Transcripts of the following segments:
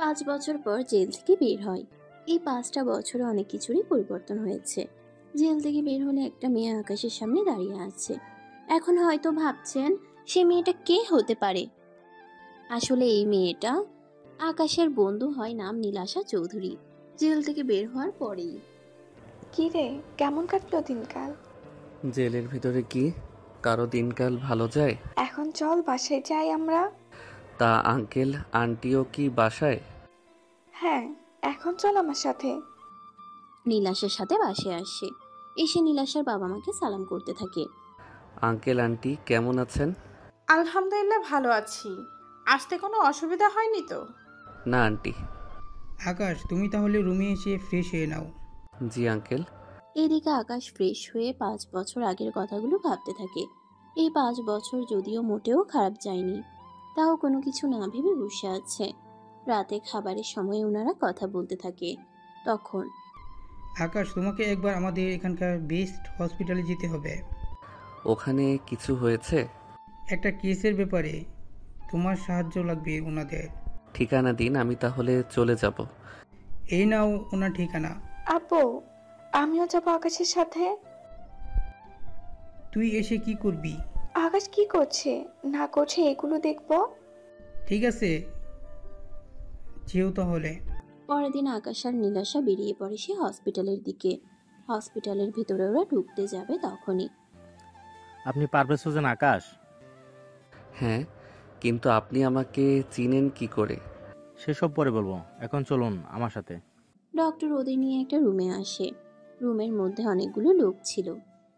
5 বছর পর জেল থেকে বের হয়। এই 5টা বছরে অনেক কিছুরই পরিবর্তন হয়েছে। জেল থেকে বের হলে একটা মেয়ে আকাশের সামনে দাঁড়িয়ে আছে। এখন হয়তো ভাবছেন সে মেয়েটা কে হতে পারে। আসলে এই মেয়েটা আকাশের বন্ধু হয়, নাম নীলাশা চৌধুরী। জেল থেকে বের হওয়ার পরেই। কি রে, কেমন কাটলো দিনকাল? জেলের ভিতরে কি কারো দিনকাল ভালো যায়? এখন চল বাসায় যাই আমরা। তা আঙ্কেল আন্টিও কি বাসায়? হ্যাঁ, এখন চল আমার সাথে। নীলাশার সাথে বাসায় আসে। এসে নীলাশার বাবা মাকে সালাম করতে থাকে। আঙ্কেল আন্টি কেমন আছেন? আলহামদুলিল্লাহ ভালো আছি। আসতে কোনো অসুবিধা হয়নি তো? না আন্টি। আকাশ, তুমি তাহলে রুমে এসে ফ্রেশ হয়ে নাও। জি আঙ্কেল। এদিকে আকাশ ফ্রেশ হয়ে 5 বছর আগের কথাগুলো ভাবতে থাকে। এই 5 বছর যদিও মোটেও খারাপ যায়নি, তাও কোনো কিছু না ভেবে বসে আছে। রাতে খাবারের সময় ওনারা কথা বলতে থাকে। তখন আকাশ, তোমাকে একবার আমাদের এখানকার বেস্ট হসপিটালে যেতে হবে। ওখানে কিছু হয়েছে? একটা কেসের ব্যাপারে তোমার সাহায্য লাগবে ওনাদের। ঠিকানা দিন, আমি তাহলে চলে যাব। এই নাও ওনার ঠিকানা। আপু, আমিও যাবো আকাশের সাথে। তুই এসে কি করবি? আকাশ কি করছে না করছে এগুলো দেখবো। ঠিক আছে, যেও তাহলে। পরের দিন আকাশ আর নীলাশা বেরিয়ে পড়ে সে হসপিটালের দিকে। হসপিটালের ভিতরে ওরা ঢুকতে যাবে তখনই আপনি পারভেজ হোসেন আকাশ? হ্যাঁ, কিন্তু আপনি আমাকে চিনেন কি করে? সেসব পরে বলবো, এখন চলুন আমার সাথে। ডক্টর ওদের নিয়ে একটা রুমে আসে। রুমের মধ্যে অনেকগুলো লোক ছিল।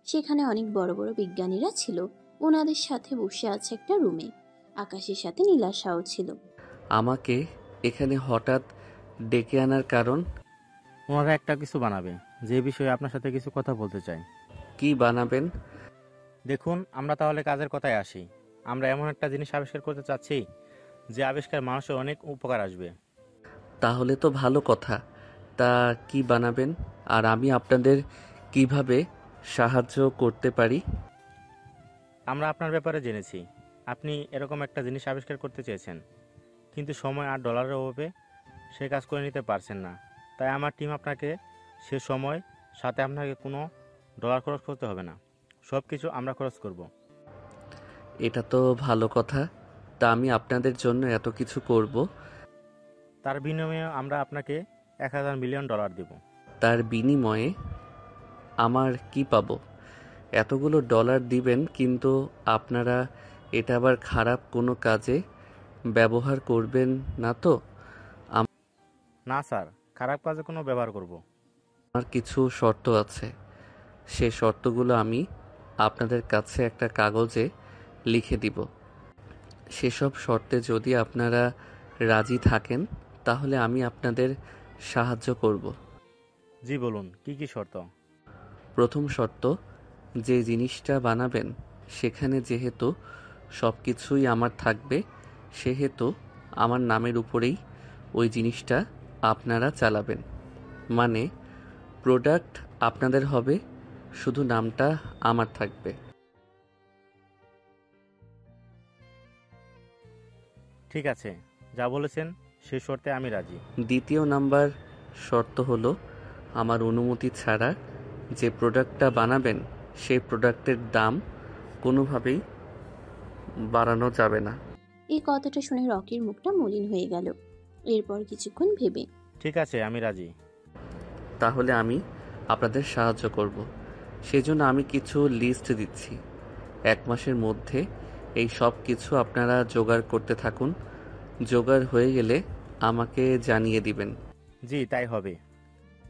সেখানে অনেক বড় বড় বিজ্ঞানীরা ছিল। ওনাদের সাথে বসে আছে একটা রুমে। আকাশের সাথে নীলাশাও ছিল। আমাকে এখানে হঠাৎ ডেকে আনার কারণ? ওনারা একটা কিছু বানাবে, যে বিষয়ে আপনার সাথে কিছু কথা বলতে চাই। কি বানাবেন? দেখুন, আমরা তাহলে কাজের কথায় আসি। আমরা এমন একটা জিনিস আবিষ্কার করতে চাচ্ছি যে আবিষ্কার মানুষের অনেক উপকার আসবে। তাহলে তো ভালো কথা। তা কি বানাবেন, আর আমি আপনাদের কিভাবে সাহায্য করতে পারি? আমরা আপনার ব্যাপারে জেনেছি আপনি এরকম একটা জিনিস আবিষ্কার করতে চেয়েছেন, কিন্তু সময় আর ডলারের অভাবে সে কাজ করে নিতে পারছেন না। তাই আমার টিম আপনাকে সে সময়, সাথে আপনাকে কোনো ডলার খরচ করতে হবে না, সব কিছু আমরা খরচ করব। এটা তো ভালো কথা। তা আমি আপনাদের জন্য এত কিছু করব, তার বিনিময়ে আমরা আপনাকে 1000 মিলিয়ন ডলার দেব। তার বিনিময়ে আমার কি পাবো? এতগুলো ডলার দিবেন, কিন্তু আপনারা এটা আবার খারাপ কোনো কাজে ব্যবহার করবেন না তো? না স্যার, খারাপ কাজে কোনো ব্যবহার করব। আমার কিছু শর্ত আছে। সে শর্তগুলো আমি আপনাদের কাছে একটা কাগজে লিখে দিব। সেসব শর্তে যদি আপনারা রাজি থাকেন তাহলে আমি আপনাদের সাহায্য করব। জি বলুন, কি কি শর্ত? প্রথম শর্ত, যে জিনিসটা বানাবেন সেখানে যেহেতু সব কিছুই আমার থাকবে, সেহেতু আমার নামের উপরেই ওই জিনিসটা আপনারা চালাবেন। মানে প্রোডাক্ট আপনাদের হবে, শুধু নামটা আমার থাকবে। ঠিক আছে, যা বলেছেন সে শর্তে আমি রাজি। দ্বিতীয় নাম্বার শর্ত হলো, আমার অনুমতি ছাড়া যে প্রোডাক্টটা বানাবেন সেই প্রোডাক্টের দাম কোনোভাবেই বাড়ানো যাবে না। এই কথাটা শুনে রকির মুখটা মলিন হয়ে গেল। এরপর কিছুক্ষণ ভেবে ঠিক আছে, আমি রাজি। তাহলে আমি আপনাদের সাহায্য করব। সেজন্য আমি কিছু লিস্ট দিচ্ছি। 1 মাসের মধ্যে এই সব কিছু আপনারা জোগাড় করতে থাকুন। জোগাড় হয়ে গেলে আমাকে জানিয়ে দিবেন। জি, তাই হবে।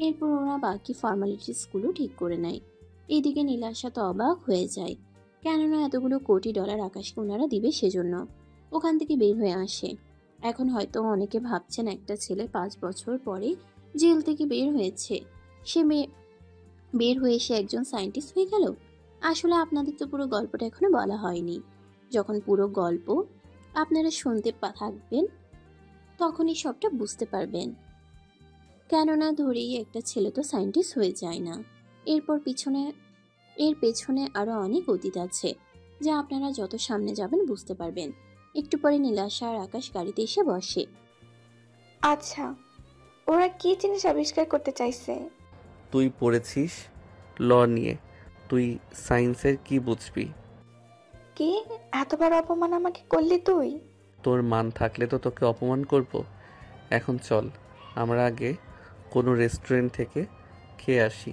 এরপর ওরা বাকি ফর্মালিটিসগুলো ঠিক করে নেয়। এদিকে নীলাশা তো অবাক হয়ে যায়, কেননা এতগুলো কোটি ডলার আকাশকে ওনারা দিবে সেজন্য। ওখান থেকে বের হয়ে আসে। এখন হয়তো অনেকে ভাবছেন একটা ছেলে 5 বছর পরে জেল থেকে বের হয়েছে, সে বের হয়ে সে একজন সায়েন্টিস্ট হয়ে গেল। আসলে আপনাদের তো পুরো গল্পটা এখনো বলা হয়নি। যখন পুরো গল্প আপনারা শুনতে থাকবেন তখনই সবটা বুঝতে পারবেন। কেননা ধরেই একটা ছেলে তো সায়েন্টিস্ট হয়ে যায় না। এরপর এর পেছনে আরো অনেক অতীত আছে, যা আপনারা যত সামনে যাবেন বুঝতে পারবেন। একটু পরে নীলাশা আর আকাশ গাড়িতে এসে বসে। আচ্ছা, ওরা কি জিনিস আবিষ্কার করতে চাইছে? তুই পড়েছিস ল নিয়ে, তুই সায়েন্সের কি বুঝবি? কি এত বড় অপমান আমাকে করলি তুই? তোর মান থাকলে তো তোকে অপমান করব। এখন চল, আমরা আগে কোনো রেস্টুরেন্ট থেকে খেয়ে আসি।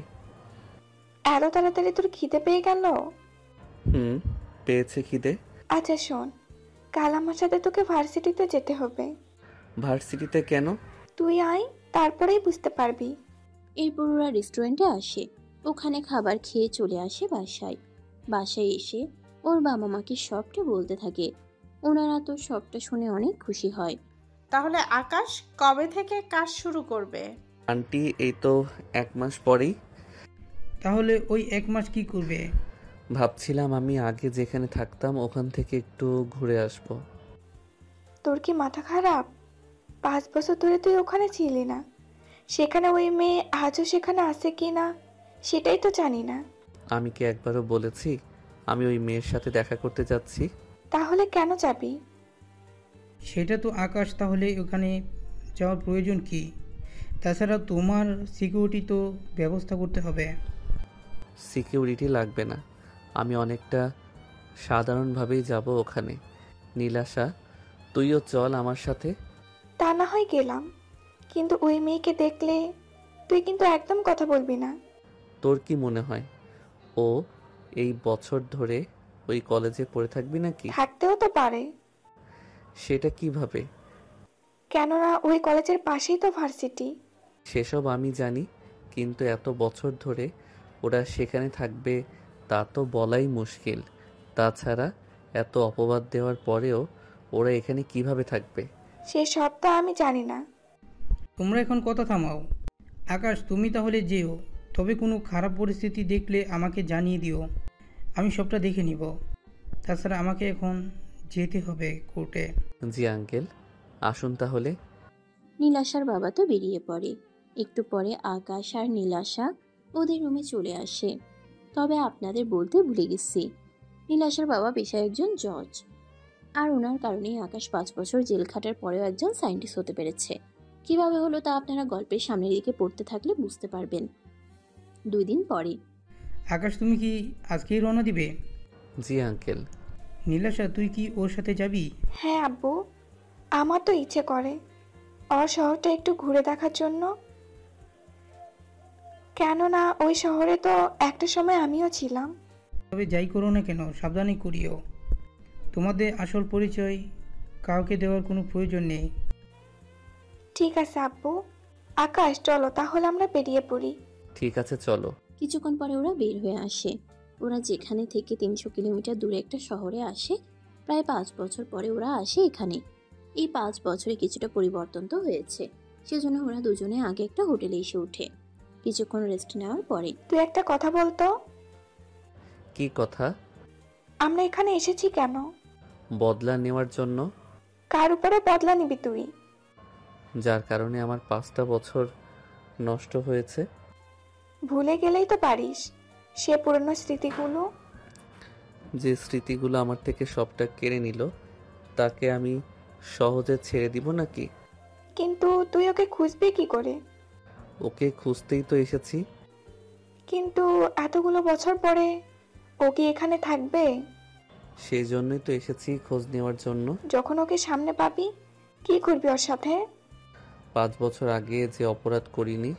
এত তাড়াতাড়ি তোর খিদে পেয়ে গেল? হুম, পেয়েছে খিদে। আচ্ছা শোন, কাল আমার সাথে তোকে ভার্সিটিতে যেতে হবে। ভার্সিটিতে কেন? তুই আয়, তারপরেই বুঝতে পারবি। এরপর ওরা রেস্টুরেন্টে আসে। ওখানে খাবার খেয়ে চলে আসে বাসায়। বাসায় এসে ওর বাবা মাকে সবটা বলতে থাকে। ওনারা তো সবটা শুনে অনেক খুশি হয়। তাহলে আকাশ কবে থেকে কাজ শুরু করবে? আন্টি, এই তো 1 মাস পরেই। তাহলে ওই 1 মাস কি করবে? ভাবছিলাম আমি আগে যেখানে থাকতাম ওখান থেকে একটু ঘুরে আসব। তোর কি মাথা খারাপ? 5 বছর ধরে তুই ওখানে ছিলি না, সেখানে ওই মেয়ে আজও সেখানে আছে কি না সেটাই তো জানি না। আমি কি একবারও বলেছি আমি ওই মেয়ের সাথে দেখা করতে যাচ্ছি? তাহলে কেন যাবি? সেটা তো আকাশ, তাহলে ওখানে যাওয়ার প্রয়োজন কি? তাছাড়া তোমার সিকিউরিটি তো ব্যবস্থা করতে হবে। সিকিউরিটি লাগবে না, আমি অনেকটা সাধারণভাবেই যাব ওখানে। নীলাশা, তুইও চল আমার সাথে। তা না হয় গেলাম, কিন্তু ওই মেয়েকে দেখলে তুই কিন্তু একদম কথা বলবি না। তোর কি মনে হয় ও এই বছর ধরে ওই কলেজে পড়ে থাকবি নাকি? থাকতেও তো পারে, সেটা কিভাবে? কেননা ওই কলেজের পাশেই তো ভার্সিটি। সেসব আমি জানি, কিন্তু এত বছর ধরে ওরা সেখানে থাকবে তা তো বলাই মুশকিল। তাছাড়া এত অপবাদ দেওয়ার পরেও ওরা এখানে কিভাবে থাকবে? সে সব তো আমি জানি না। তোমরা এখন কথা থামাও। আকাশ, তুমি তাহলে যেও, তবে কোনো খারাপ পরিস্থিতি দেখলে আমাকে জানিয়ে দিও, আমি সবটা দেখে নিব। তাছাড়া আমাকে এখন যেতে হবে কোর্টে। জি আঙ্কেল, আসুন তাহলে। নীলাশার বাবা তো বেরিয়ে পড়ে। একটু পরে আকাশ আর নীলাশা ওদের রুমে চলে আসে। তবে আপনাদের বলতে ভুলে গেছি, নীলাশার বাবা পেশায় একজন জজ। আর ওনার কারণেই আকাশ 5 বছর জেল খাটার পরেও একজন সায়েন্টিস্ট হতে পেরেছে। কিভাবে হলো তা আপনারা গল্পের সামনের দিকে পড়তে থাকলে বুঝতে পারবেন। 2 দিন পরে আকাশ, তুমি কি আজকেই রওনা দিবে? জি আঙ্কেল। নীলাশা, তুই কি ওর সাথে যাবি? হ্যাঁ আব্বু, আমার তো ইচ্ছে করে ওর শহরটা একটু ঘুরে দেখার জন্য। কেননা ওই শহরে তো একটা সময় আমিও ছিলাম। তবে যাই করো না কেন, সাবধানে করিও। তোমাদের আসল পরিচয় কাউকে দেওয়ার কোনো প্রয়োজন নেই। ঠিক আছে আব্বু। আকাশ, চলো তাহলে আমরা বেরিয়ে পড়ি। ঠিক আছে, চলো। কিছুক্ষণ পরে ওরা বের হয়ে আসে। ওরা যেখানে থেকে 300 কিলোমিটার দূরে একটা শহরে আসে। প্রায় 5 বছর পরে ওরা আসে এখানে। এই 5 বছরে কিছুটা পরিবর্তন তো হয়েছে, সেজন্য ওরা দুজনে আগে একটা হোটেলে এসে ওঠে। কিছুক্ষণ রেস্ট নেওয়ার পরে তুই একটা কথা বলতো, কি কথা? আমরা এখানে এসেছি কেন? বদলা নেওয়ার জন্য। কার উপরে বদলা নিবি তুই? যার কারণে আমার 5টা বছর নষ্ট হয়েছে। ভুলে গেলেই তো পারিস সে পুরনো স্মৃতিগুলো। যে স্মৃতিগুলো আমার থেকে সবটা কেড়ে নিল, তাকে আমি সহজে ছেড়ে দিব নাকি? কিন্তু তুই ওকে খুঁজবি কি করে? ওকে খুঁজতেই তো এসেছি। কিন্তু এতগুলো বছর পরে ও কি এখানে থাকবে? সেই জন্যই তো এসেছি, খোঁজ নেওয়ার জন্য। যখন ওকে সামনে পাবি কি করবি ওর সাথে? 5 বছর আগে যে অপরাধ করিনি,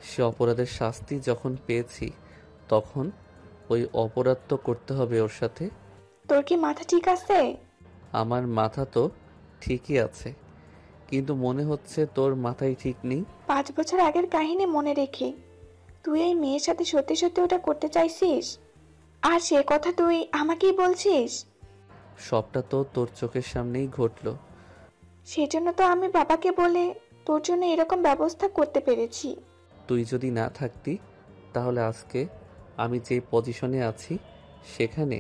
সে অপরাধের শাস্তি যখন পেয়েছি, তখন ওই অপরাধ তো করতে হবে ওর সাথে। তোর কি মাথা ঠিক আছে? আমার মাথা তো ঠিকই আছে, কিন্তু মনে হচ্ছে তোর মাথায় ঠিক নেই। 5 বছর আগের কাহিনী মনে রেখে তুই এই মেয়ের সাথে সত্যি সত্যি ওটা করতে চাইছিস? আর সে কথা তুই আমাকেই বলছিস? সবটা তো তোর চোখের সামনেই ঘটলো। সেজন্য তো আমি বাবাকে বলে তোর জন্য এরকম ব্যবস্থা করতে পেরেছি। তুই যদি না থাকতি, তাহলে আজকে আমি যে পজিশনে আছি সেখানে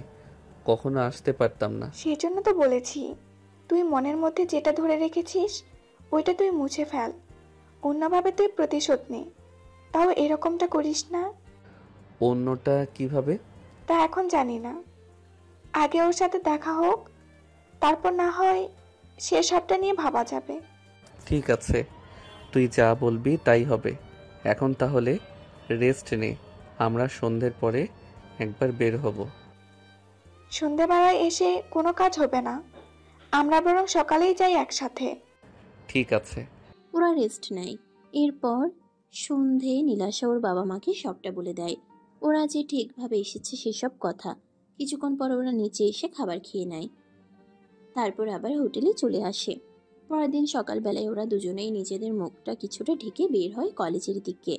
কখনো আসতে পারতাম না। সেজন্য তো বলেছি, তুই মনের মধ্যে যেটা ধরে রেখেছিস ওইটা তুই মুছে ফেল, অন্যভাবে তুই প্রতিশোধ নে। তাও এরকমটা করিস না। অন্যটা কিভাবে? তা এখন জানি না, আগে ওর সাথে দেখা হোক, তারপর না হয় সে সবটা নিয়ে ভাবা যাবে। ঠিক আছে, তুই যা বলবি তাই হবে। এখন তাহলে রেস্ট নে, আমরা সন্ধ্যের পরে একবার বের হব। সন্ধেবেলায় এসে কোনো কাজ হবে না, আমরা বরং সকালেই যাই একসাথে। ঠিক আছে। ওরা রেস্ট নেয়। এরপর সন্ধে নীলাশা ওর বাবা মাকে সবটা বলে দেয়, ওরা যে ঠিকভাবে এসেছে সেসব কথা। কিছুক্ষণ পর ওরা নিচে এসে খাবার খেয়ে নেয়, তারপর আবার হোটেলে চলে আসে। পরের দিন সকালবেলায় ওরা দুজনেই নিজেদের মুখটা কিছুটা ঢেকে বের হয় কলেজের দিকে,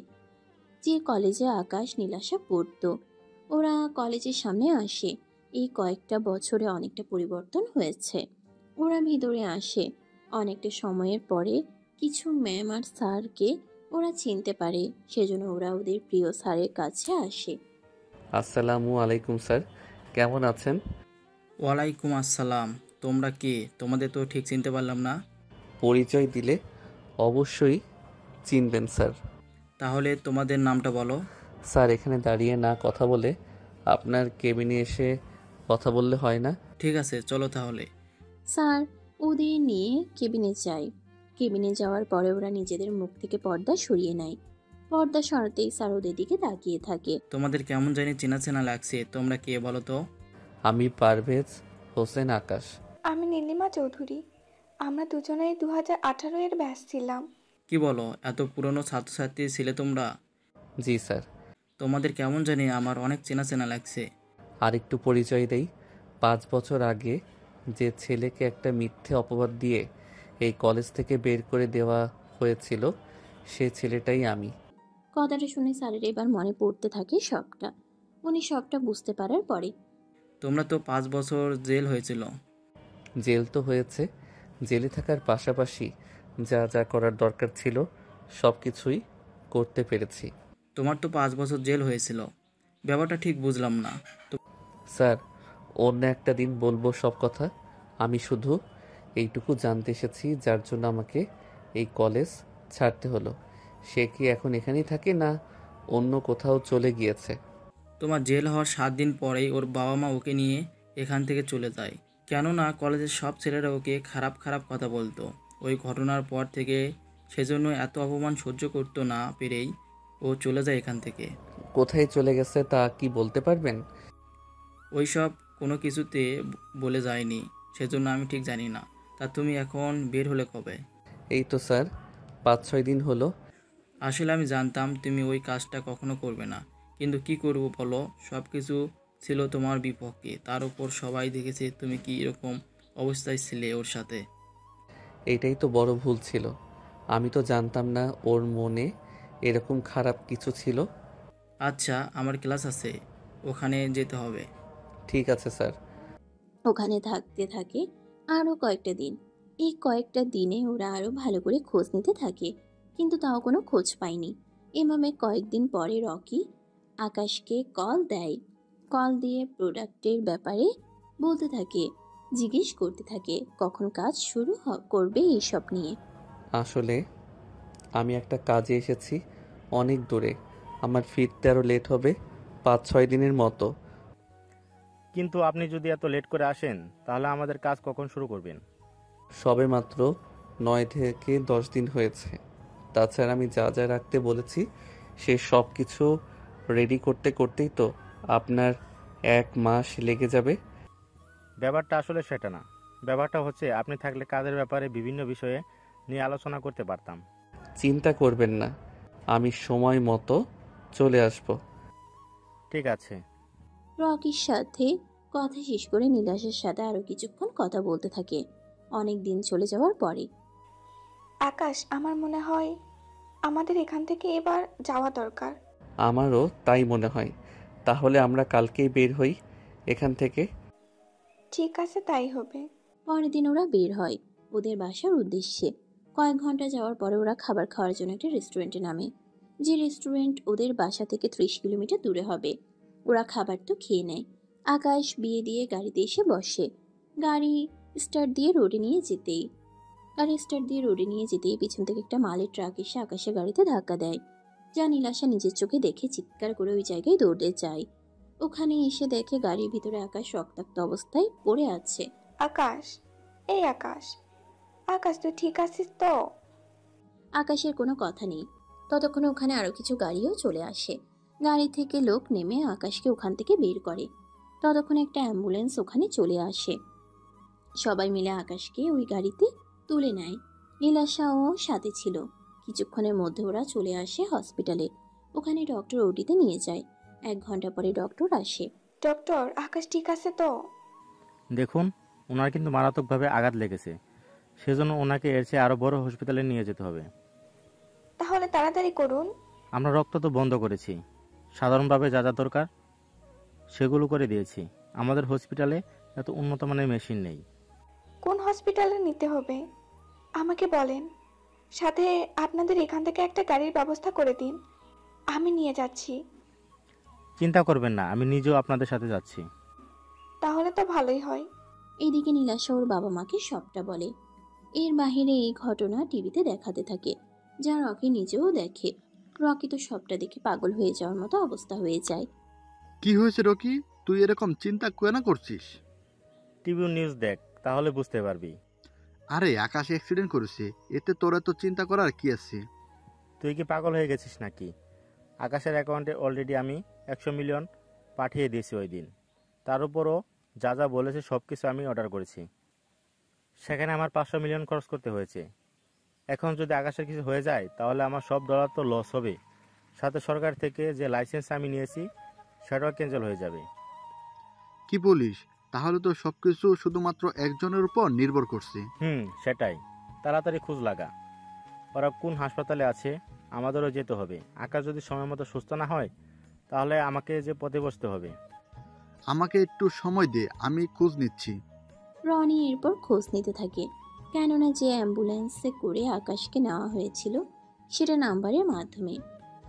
যে কলেজে আকাশ নীলাশা পড়তো। ওরা কলেজের সামনে আসে। এই কয়েকটা বছরে অনেকটা পরিবর্তন হয়েছে। ওরা ভিতরে আসে। অনেকটা সময়ের পরে কিছু ম্যাম আর স্যারকে ওরা চিনতে পারে, সেজন্য ওরা ওদের প্রিয় স্যারের কাছে আসে। আসসালামু আলাইকুম স্যার, কেমন আছেন? ওয়ালাইকুম আসসালাম। তোমরা কে? তোমাদের তো ঠিক চিনতে পারলাম না। পরিচয় দিলে অবশ্যই চিনবেন স্যার। তাহলে তোমাদের নামটা বলো। স্যার, এখানে দাঁড়িয়ে না কথা বলে আপনার কেবিনে এসে কথা বললে হয় না? ঠিক আছে, চলো তাহলে। স্যার ওদের নিয়ে কেবিনে যায়। কেবিনে যাওয়ার পরে ওরা নিজেদের মুখ থেকে পর্দা সরিয়ে নেয়। পর্দা সরাতেই স্যার ওদের দিকে তাকিয়ে থাকে। তোমাদের কেমন জানি চেনা চেনা লাগছে, তোমরা কে বলো তো? আমি পারভেজ হোসেন আকাশ। আমি নীলিমা চৌধুরী। আমরা দুজনেই 2018 এর ব্যাচ ছিলাম। কি বলো, এত পুরনো ছাত্রছাত্রী ছিলে তোমরা? জি স্যার। তোমাদের কেমন জানি আমার অনেক চেনা চেনা লাগছে। আর একটু পরিচয় দেই। 5 বছর আগে যে ছেলেকে একটা মিথ্যে অপবাদ দিয়ে এই কলেজ থেকে বের করে দেওয়া হয়েছিল, সে ছেলেটাই আমি। কথাটা শুনে স্যারের এবার মনে পড়তে থাকে সবটা। উনি সবটা বুঝতে পারার পরে, তোমরা তো 5 বছর জেল হয়েছিল। জেল তো হয়েছে, জেলে থাকার পাশাপাশি যা যা করার দরকার ছিল সব কিছুই করতে পেরেছি। তোমার তো 5 বছর জেল হয়েছিল, ব্যাপারটা ঠিক বুঝলাম না। স্যার, অন্য একটা দিন বলবো সব কথা। আমি শুধু এইটুকু জানতে এসেছি যার জন্য আমাকে এই কলেজ ছাড়তে হলো, সে কি এখন এখানেই থাকে না অন্য কোথাও চলে গিয়েছে? তোমার জেল হওয়ার 7 দিন পরেই ওর বাবা মা ওকে নিয়ে এখান থেকে চলে যায়। কেননা কলেজের সব ছেলেরা ওকে খারাপ খারাপ কথা বলতো। ওই ঘটনার পর থেকে সেজন্য এত অপমান সহ্য করতে না পেরেই ও চলে যায় এখান থেকে। কোথায় চলে গেছে তা কি বলতে পারবেন? ওইসব কোনো কিছুতে বলে যায়নি, সেজন্য আমি ঠিক জানি না। তা তুমি এখন বের হলে কবে? এই তো স্যার 5-6 দিন হলো। আসলে আমি জানতাম তুমি ওই কাজটা কখনো করবে না, কিন্তু কি করব বলো, সব কিছু ছিল তোমার বিপক্ষে। তার উপর সবাই দেখেছে তুমি কি এরকম অবস্থায় ছিলে ওর সাথে। এইটাই তো বড় ভুল ছিল। আমি তো জানতাম না ওর মনে এরকম খারাপ কিছু ছিল। আচ্ছা, আমার ক্লাস আছে, ওখানে যেতে হবে। ঠিক আছে স্যার। ওখানে থাকতে থাকে আরও কয়েকটা দিন। এই কয়েকটা দিনে ওরা আরও ভালো করে খোঁজ নিতে থাকে, কিন্তু তাও কোনো খোঁজ পায়নি। এভাবে কয়েকদিন পরে রকি আকাশকে কল দেয়। কল দিয়ে প্রোডাক্টের ব্যাপারে বলতে থাকে, জিজ্ঞেস করতে থাকে কখন কাজ শুরু করবে এইসব নিয়ে। আসলে আমি একটা কাজে এসেছি অনেক দূরে, আমার ফিরতে আরও লেট হবে, 5-6 দিনের মতো। কিন্তু আপনি যদি এত লেট করে আসেন তাহলে আমাদের কাজ কখন শুরু করবেন? সবে মাত্র 9 থেকে 10 দিন হয়েছে। তাছাড়া আমি যা যা রাখতে বলেছি সে সব কিছু রেডি করতে করতেই তো আপনার 1 মাস লেগে যাবে। ব্যাপারটা আসলে সেটা না। ব্যাপারটা হচ্ছে আপনি থাকলে কাজের ব্যাপারে বিভিন্ন বিষয়ে নিয়ে আলোচনা করতে পারতাম। চিন্তা করবেন না, আমি সময় মতো চলে আসব। ঠিক আছে। রকির সাথে কথা শেষ করে নীলাশের সাথে আরো কিছুক্ষণ কথা বলতে থাকে। অনেক দিন চলে যাওয়ার পরে আকাশ, আমার মনে হয় আমাদের এখান থেকে এবার যাওয়া দরকার। আমারও তাই মনে হয়। তাহলে আমরা কালকেই বের হই এখান থেকে। ঠিক আছে, তাই হবে। পরের দিন ওরা বের হয় ওদের বাসার উদ্দেশ্যে। কয়েক ঘন্টা যাওয়ার পরে ওরা খাবার খাওয়ার জন্য একটা রেস্টুরেন্টে নামে, যে রেস্টুরেন্ট ওদের বাসা থেকে 30 কিলোমিটার দূরে হবে। ওরা খাবার তো খেয়ে নেয়। আকাশ বিয়ে দিয়ে গাড়িতে এসে বসে। গাড়ি স্টার্ট দিয়ে রোডে নিয়ে যেতেই পিছন থেকে একটা মালের ট্রাক এসে আকাশের গাড়িতে ধাক্কা দেয়, যা নীলাশা নিজের চোখে দেখে চিৎকার করে ওই জায়গায় দৌড়ে যায়। ওখানে এসে দেখে গাড়ির ভিতরে আকাশ রক্তাক্ত অবস্থায় পড়ে আছে। আকাশ, এই আকাশ, আকাশ তুই ঠিক আছিস তো? আকাশের কোনো কথা নেই। ততক্ষণে ওখানে আরো কিছু গাড়িও চলে আসে। গাড়ি থেকে লোক নেমে আকাশকে ওখান থেকে বের করে। ততক্ষণে একটা অ্যাম্বুলেন্স ওখানে চলে আসে। সবাই মিলে আকাশকে ওই গাড়িতে তুলে নেয়। নীলাশাও সাথে ছিল। কিছুক্ষণের মধ্যে ওরা চলে আসে হসপিটালে। ওখানে ডক্টর ওটিতে নিয়ে যায়। 1 ঘন্টা পরে ডক্টর আসে। ডক্টর, আকাশ ঠিক আছে তো? দেখুন, ওনার কিন্তু মারাত্মকভাবে আঘাত লেগেছে, সেজন্য ওনাকে এর চেয়ে আরও বড় হসপিটালে নিয়ে যেতে হবে। তাহলে তাড়াতাড়ি করুন। আমরা রক্ত তো বন্ধ করেছি, সাধারণভাবে যা যা দরকার সেগুলো করে দিয়েছি। আমাদের হসপিটালে এত উন্নত মানের মেশিন নেই। কোন হসপিটালে নিতে হবে আমাকে বলেন। সাথে আপনাদের এখান থেকে একটা গাড়ির ব্যবস্থা করে দিন, আমি নিয়ে যাচ্ছি। চিন্তা করবেন না, আমি নিজেও আপনাদের সাথে যাচ্ছি। তাহলে তো ভালোই হয়। এইদিকে নীলাশা ওর বাবা মাকে সবটা বলে। এর বাহিরে এই ঘটনা টিভিতে দেখাতে থাকে, যা রকি নিজেও দেখে। রকি তো সবটা দেখে পাগল হয়ে যাওয়ার মতো অবস্থা হয়ে যায়। কি হয়েছে রকি, তুই এরকম চিন্তা কেন করছিস? টিভি নিউজ দেখ, তাহলে বুঝতে পারবি। আরে আকাশ অ্যাক্সিডেন্ট করেছে, এতে তোর এত চিন্তা করার কি আছে? তুই কি পাগল হয়ে গেছিস নাকি? আকাশের অ্যাকাউন্টে অলরেডি আমি 100 মিলিয়ন পাঠিয়ে দিয়েছি ওই দিন। তার উপরও যা যা বলেছে সব কিছু আমি অর্ডার করেছি। সেখানে আমার 500 মিলিয়ন খরচ করতে হয়েছে। এখন যদি আকাশের কিছু হয়ে যায় তাহলে আমার সব ডলার তো লস হবে, সাথে সরকার থেকে যে লাইসেন্স আমি নিয়েছি সেটাও ক্যান্সেল হয়ে যাবে। কি বলিস? তাহলে তো সবকিছু শুধুমাত্র একজনের উপর নির্ভর করছে। সেটাই। তাড়াতাড়ি খোঁজ লাগা, ওরা কোন হাসপাতালে আছে। আমাদেরও যেতে হবে। আকাশ যদি সময় মতো সুস্থ না হয় তাহলে আমাকে যে পথে বসতে হবে। আমাকে একটু সময় দে, আমি খোঁজ নিচ্ছি। রনি এরপর খোঁজ নিতে থাকে, কেননা যে অ্যাম্বুলেন্সে করে আকাশকে নেওয়া হয়েছিল সেটা নাম্বারের মাধ্যমে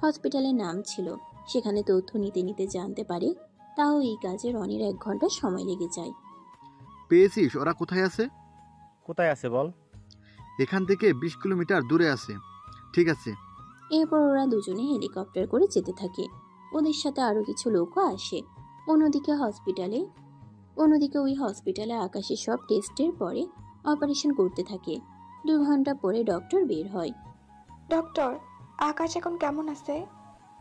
হসপিটালের নাম ছিল। সেখানে তথ্য নিতে নিতে জানতে পারে। তাও এই কাজে রনির 1 ঘন্টা সময় লেগে যায়। পেয়েছিস ওরা কোথায় আছে? কোথায় আছে বল? এখান থেকে 20 কিলোমিটার দূরে আছে। ঠিক আছে। এরপর ওরা দুজনে হেলিকপ্টার করে যেতে থাকে। ওদের সাথে আরো কিছু লোকও আসে। অন্যদিকে ওই হসপিটালে আকাশের সব টেস্টের পরে অপারেশন করতে থাকে। 2 ঘন্টা পরে ডক্টর বের হয়। ডক্টর, আকাশ এখন কেমন আছে?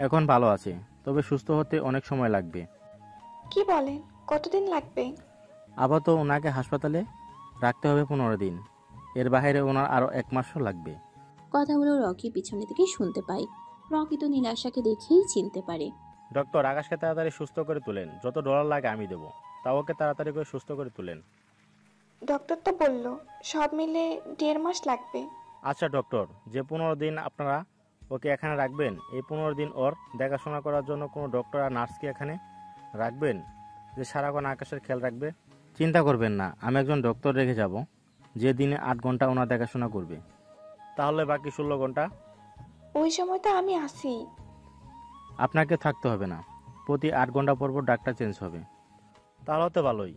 এখন ভালো আছে, তবে সুস্থ হতে অনেক সময় লাগবে। কি বলেন, কতদিন লাগবে? আপাতত ওনাকে হাসপাতালে রাখতে হবে 15 দিন। এর বাইরে ওনার আরও 1 মাসও লাগবে। কথাগুলো রকি পিছনে থেকে শুনতে পায়। রকি তো নীলাশাকে দেখেই চিনতে পারে। ডক্টর, আকাশকে তাড়াতাড়ি সুস্থ করে তুলেন। যত ডলার লাগে আমি দেবো, তাও ওকে তাড়াতাড়ি করে সুস্থ করে তুলেন। ডক্টর তো বলল সব মিলে 1.5 মাস লাগবে। আচ্ছা ডক্টর, যে 15 দিন আপনারা ওকে এখানে রাখবেন, এই 15 দিন ওর দেখাশোনা করার জন্য কোনো ডক্টর আর নার্স কি এখানে রাখবেন, যে সারাক্ষণ আকাশের খেয়াল রাখবে? চিন্তা করবেন না, আমি একজন ডক্টর রেখে যাব, যে দিনে 8 ঘন্টা ওনার দেখাশোনা করবে। তাহলে বাকি 16 ঘন্টা? ওই সময় তো আমি আসি। আপনাকে থাকতে হবে না, প্রতি 8 ঘন্টা পর পর ডাক্তার চেঞ্জ হবে। তাহলে তো ভালোই।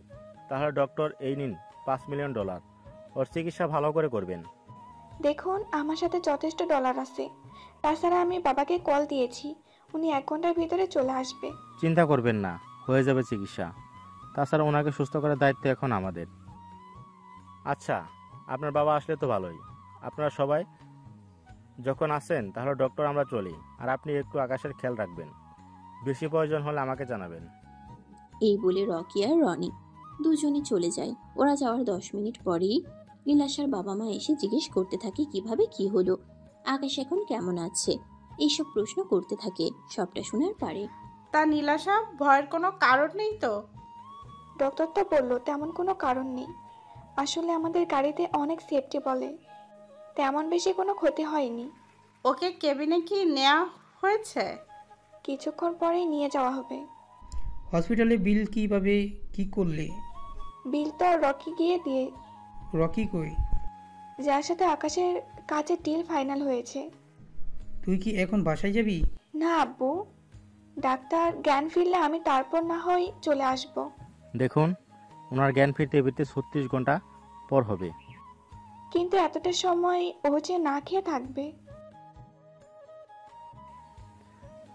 তাহলে ডক্টর, এই নিন 5 মিলিয়ন ডলার, ওর চিকিৎসা ভালো করে করবেন। দেখুন, আমার সাথে যথেষ্ট ডলার আছে। তাছাড়া আমি বাবাকে কল দিয়েছি, উনি 1 ঘন্টার ভিতরে চলে আসবে। চিন্তা করবেন না, হয়ে যাবে চিকিৎসা। তাছাড়া ওনাকে সুস্থ করার দায়িত্ব এখন আমাদের। আচ্ছা, আপনার বাবা আসলে তো ভালোই। আপনারা সবাই যখন আসেন তাহলে ডক্টর আমরা চলি, আর আপনি একটু আকাশের খেয়াল রাখবেন। বেশি প্রয়োজন হলে আমাকে জানাবেন। এই বলে রকি আর রনি দুজনে চলে যায়। ওরা যাওয়ার 10 মিনিট পরেই নীলাশার বাবা মা এসে জিজ্ঞেস করতে থাকে কিভাবে কি হলো, আকাশ এখন কেমন আছে, এইসব প্রশ্ন করতে থাকে। সবটা শোনার পরে তা নীলাশা, ভয়ের কোনো কারণ নেই তো? ডক্টর তো বলল তেমন কোনো কারণ নেই। আসলে আমাদের গাড়িতে অনেক সেফটি বলে, তেমন বেশি কোনো ক্ষতি হয়নি। ওকে কেবিনে কি নেওয়া হয়েছে? কিছুক্ষণ পরেই নিয়ে যাওয়া হবে। হসপিটালে বিল কিভাবে কি করলে? বিল তো রকি গিয়ে দিয়ে, রকি কই? যার সাথে আকাশের কাজের ডিল ফাইনাল হয়েছে। তুই কি এখন বাসায় যাবি? না আব্বু, ডাক্তার জ্ঞান ফিরলে আমি তারপর না হয় চলে আসব। দেখুন, ওনার জ্ঞান ফিরতে ফিরতে 36 ঘন্টা পর হবে। কিন্তু এতটা সময় ও যে না খেয়ে থাকবে।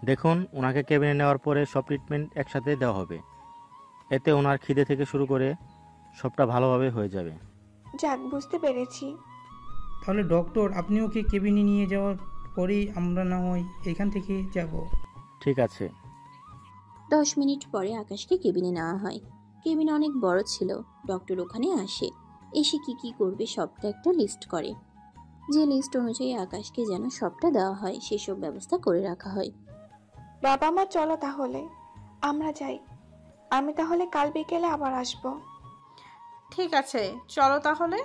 দেখুন, ওনাকে কেবিনে নেওয়ার পরে সব ট্রিটমেন্ট একসাথে দেওয়া হবে। এতে ওনার খিদে থেকে শুরু করে সবটা ভালোভাবে হয়ে যাবে। যাক, বুঝতে পেরেছি। তাহলে ডক্টর, আপনি ওকে কেবিনে নিয়ে যাওয়ার পরেই আমরা না হয় এখান থেকে যাব। ঠিক আছে। 10 মিনিট পরে আকাশকে কেবিনে নেওয়া হয়। কেবিন অনেক বড় ছিল। ডক্টর ওখানে আসে। এসে কি কি করবে সবটা একটা লিস্ট করে। যে লিস্ট অনুযায়ী আকাশকে যেন সবটা দেওয়া হয় সেসব ব্যবস্থা করে রাখা হয়। বাবা মা চলো তাহলে আমরা যাই। আমি তাহলে কাল বিকেলে আবার আসবো। ঠিক আছে, চলো তাহলে।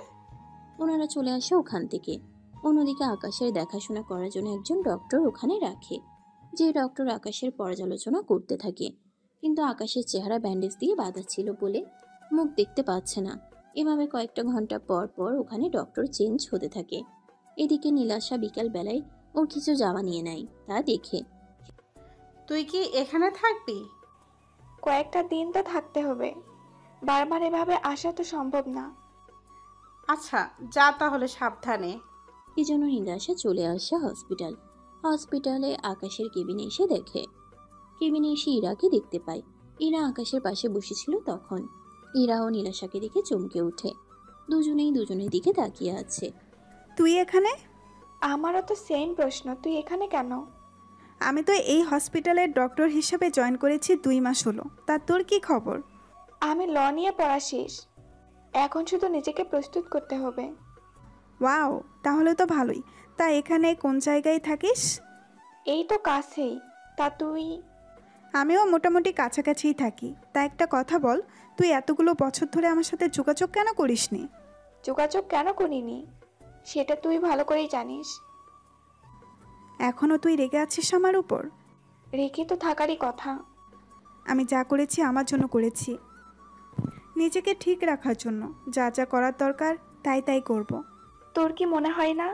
ওনারা চলে আসে ওখান থেকে। অন্যদিকে আকাশের দেখাশোনা করার জন্য একজন ডক্টর ওখানে রাখে, যে ডক্টর আকাশের পর্যালোচনা করতে থাকে। কিন্তু আকাশের চেহারা ব্যান্ডেজ দিয়ে বাঁধা ছিল বলে মুখ দেখতে পাচ্ছে না। এভাবে কয়েকটা ঘন্টা পর পর ওখানে ডক্টর চেঞ্জ হতে থাকে। এদিকে নীলাশা বিকাল বেলায় ওর কিছু জামা নিয়ে নেয়, তা দেখে। তুই কি এখানে থাকবি? কয়েকটা দিন তো থাকতে হবে, বারবার এভাবে আসা তো সম্ভব না। আচ্ছা, যা তাহলে সাবধানে। এই জন্য নীলাশা চলে আসে হসপিটাল। হসপিটালে আকাশের কেবিনে এসে দেখে। কেবিনে এসে ইরাকে দেখতে পায়। ইরা আকাশের পাশে বসেছিল তখন। ইরা ও নীলাশাকে দেখে চমকে ওঠে। দুজনেই দুজনের দিকে তাকিয়ে আছে। তুই এখানে? আমারও তো সেম প্রশ্ন, তুই এখানে কেন? আমি তো এই হসপিটালের ডক্টর হিসেবে জয়েন করেছি 2 মাস হলো। তা তোর কি খবর? আমি ল নিয়ে পড়া শেষ, এখন শুধু নিজেকে প্রস্তুত করতে হবে। ওয়াও, তাহলে তো ভালোই। তা এখানে কোন জায়গায় থাকিস? এই তো কাছেই। তা তুই? আমিও মোটামুটি কাছাকাছিই থাকি। তা একটা কথা বল, তুই এতগুলো বছর ধরে আমার সাথে যোগাযোগ কেন করিসনি? যোগাযোগ কেন করিনি সেটা তুই ভালো করেই জানিস। এখনও তুই রেগে আছিস আমার উপর? রেখে তো থাকারই কথা। আমি যা করেছি আমার জন্য করেছি, নিজেকে ঠিক রাখার জন্য। যা যা করার দরকার তাই তাই করব। তোর কি মনে হয় না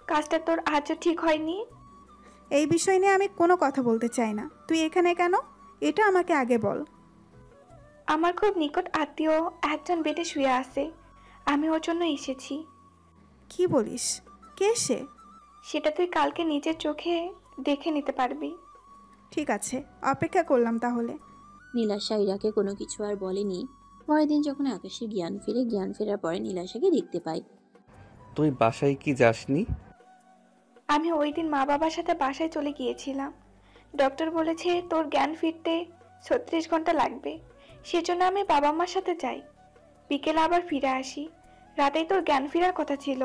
কাজটা তোর আজও ঠিক হয়নি? এই বিষয় নিয়ে আমি কোনো কথা বলতে চাই না। তুই এখানে কেন, এটা আমাকে আগে বল। আমার খুব নিকট আত্মীয় একজন বেডে শুয়ে আছে, আমি ওর জন্য এসেছি। কি বলিস? কে সে? সেটা তুই কালকে নিজের চোখে দেখে নিতে পারবি। ঠিক আছে, অপেক্ষা করলাম তাহলে। নীলাশা ইরাকে কোনো কিছু আর বলেনি। পরের দিন যখন আকাশের জ্ঞান ফিরে, জ্ঞান ফেরার পরে নীলাশাকে দেখতে পায়। তুই বাসায় কি যাসনি? আমি ওই দিন মা বাবার সাথে বাসায় চলে গিয়েছিলাম। ডক্টর বলেছে তোর জ্ঞান ফিরতে 36 ঘন্টা লাগবে, সেজন্য আমি বাবা মার সাথে যাই। বিকেলে আবার ফিরে আসি। রাতেই তোর জ্ঞান ফেরার কথা ছিল,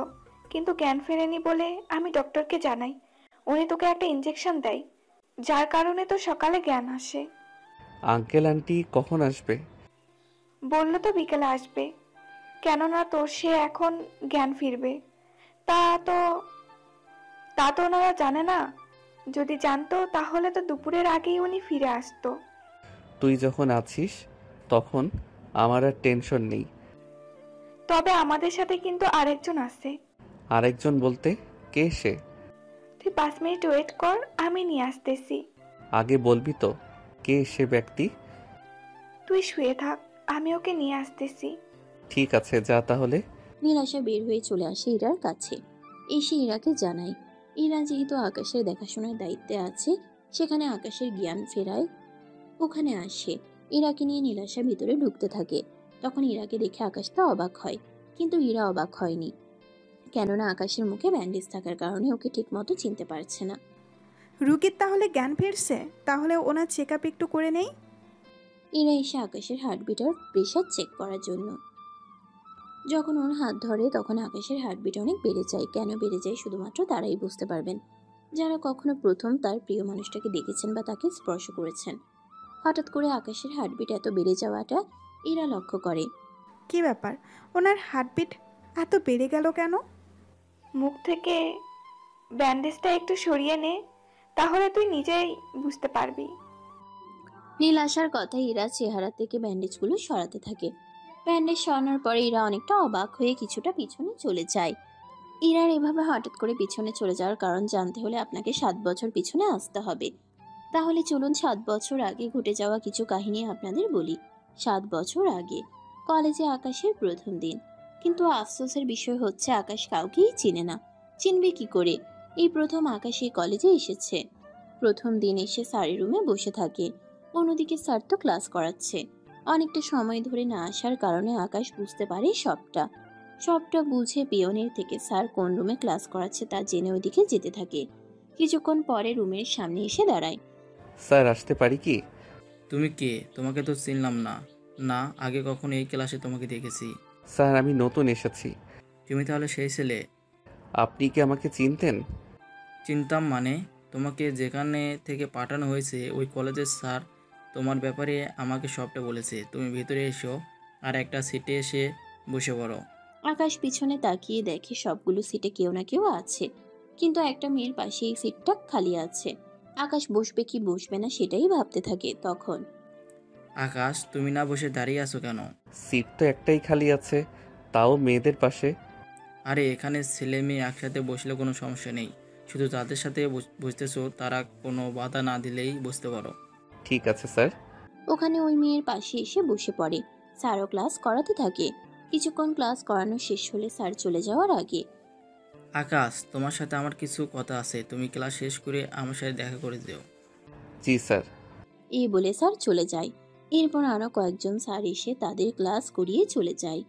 কিন্তু জ্ঞান ফেরেনি বলে আমি ডক্টরকে জানাই। উনি তোকে একটা ইঞ্জেকশন দেয়, যার কারণে তো সকালে জ্ঞান আসে। আঙ্কেল আন্টি কখন আসবে? বললো তো বিকেলে আসবে, কেননা তোর সে এখন জ্ঞান ফিরবে। তা তো ওনারা জানে না। যদি জানতো তাহলে তো দুপুরের আগেই উনি ফিরে আসতো। তুই যখন আছিস তখন আমার আর টেনশন নেই। তবে আমাদের সাথে কিন্তু আরেকজন আছে। আরেকজন বলতে কে সে? তুই 5 মিনিট ওয়েট কর, আমি নিয়ে আসতেছি। আগে বলবি তো কে সে ব্যক্তি? তুই শুয়ে থাক, আমি ওকে নিয়ে আসতেছি। ঠিক আছে, যা তাহলে। নীলাশা বের হয়ে চলে আসে ইরার কাছে। এসে ইরাকে জানায়। ইরা যেহেতু আকাশের দেখাশোনার দায়িত্বে আছে, সেখানে আকাশের জ্ঞান ফেরায় ওখানে আসে। ইরাকে নিয়ে নীলাশা ভিতরে ঢুকতে থাকে। তখন ইরাকে দেখে আকাশ তো অবাক হয়, কিন্তু ইরা অবাক হয়নি, কেননা আকাশের মুখে ব্যান্ডেজ থাকার কারণে ওকে ঠিক মতো চিনতে পারছে না। রুগীর তাহলে জ্ঞান ফিরছে, তাহলে ওনার চেক আপ একটু করে নেই। ইরা এসে আকাশের হার্টবিট আর প্রেশার চেক করার জন্য। যখন ওর হাত ধরে তখন আকাশের হার্টবিট অনেক বেড়ে যায়। কেন বেড়ে যায় শুধুমাত্র তারাই বুঝতে পারবেন, যারা কখনো প্রথম তার প্রিয় মানুষটাকে দেখেছেন বা তাকে স্পর্শ করেছেন। হঠাৎ করে আকাশের হার্টবিট এত বেড়ে যাওয়াটা ইরা লক্ষ্য করে। কি ব্যাপার, ওনার হার্টবিট এত বেড়ে গেল কেন? মুখ থেকে ব্যান্ডেজটা একটু সরিয়ে নে, তাহলে তুই নিজেই বুঝতে পারবি। নীল আসার কথায় ইরা চেহারা থেকে ব্যান্ডেজগুলো সরাতে থাকে। ব্যান্ডেজ সরানোর পরে ইরা অনেকটা অবাক হয়ে কিছুটা পিছনে চলে যায়। ইরার এভাবে হঠাৎ করে পিছনে চলে যাওয়ার কারণ জানতে হলে আপনাকে 7 বছর পিছনে আসতে হবে। তাহলে চলুন 7 বছর আগে ঘটে যাওয়া কিছু কাহিনী আপনাদের বলি। 7 বছর আগে কলেজে আকাশের প্রথম দিন। কিন্তু আফসোসের বিষয় হচ্ছে আকাশ কাউকেই চিনে না। চিনবে কি করে? এই প্রথম আকাশ এই কলেজে এসেছে। প্রথম দিন এসে স্যারের রুমে বসে থাকে। অন্যদিকে স্যার তো ক্লাস করাচ্ছে। অনেকটা সময় ধরে না আসার কারণে আকাশ বুঝতে পারে সবটা। সবটা বুঝে পিয়নের থেকে স্যার কোন রুমে ক্লাস করাচ্ছে তা জেনে ওইদিকে যেতে থাকে। কিছুক্ষণ পরে রুমের সামনে এসে দাঁড়ায়। স্যার আসতে পারি কি? তুমি কে? তোমাকে তো চিনলাম না। না, আগে কখনো এই ক্লাসে তোমাকে দেখেছি। স্যার আমি নতুন এসেছি। তুমি তাহলে সেই ছেলে? আপনি কি আমাকে চিনতেন? চিনতাম মানে? তোমাকে যেখানে থেকে পাঠানো হয়েছে ওই কলেজের স্যার তোমার ব্যাপারে আমাকে সবটা বলেছে। তুমি ভেতরে এসো আর একটা সিটে এসে বসে পড়ো। আকাশ পিছনে তাকিয়ে দেখে সবগুলো সিটে কেউ না কেউ আছে, কিন্তু একটা মেয়ের পাশে এই সিটটা খালি আছে। আকাশ বসবে কি বসবে না সেটাই ভাবতে থাকে। তখন আকাশ, তুমি না বসে দাঁড়িয়ে আছো কেন? সিট তো একটাই খালি আছে, তাও মেয়েদের পাশে। আরে এখানে ছেলে মেয়ে একসাথে বসলে কোনো সমস্যা নেই, শুধু যাদের সাথে বসতেছো তারা কোনো বাধা না দিলেই বসতে পারো। ঠিক আছে স্যার। ওখানে ওই মেয়ের পাশে এসে বসে পড়ে। স্যারও ক্লাস করাতে থাকে। কিছুক্ষণ ক্লাস করানো শেষ হলে স্যার চলে যাওয়ার আগে আকাশ, তোমার সাথে আমার কিছু কথা আছে, তুমি ক্লাস শেষ করে আমার সাথে দেখা করে দিও। জি স্যার। এই বলে স্যার চলে যায়। এরপর আরো কয়েকজন স্যার এসে তাদের ক্লাস করিয়ে চলে যায়।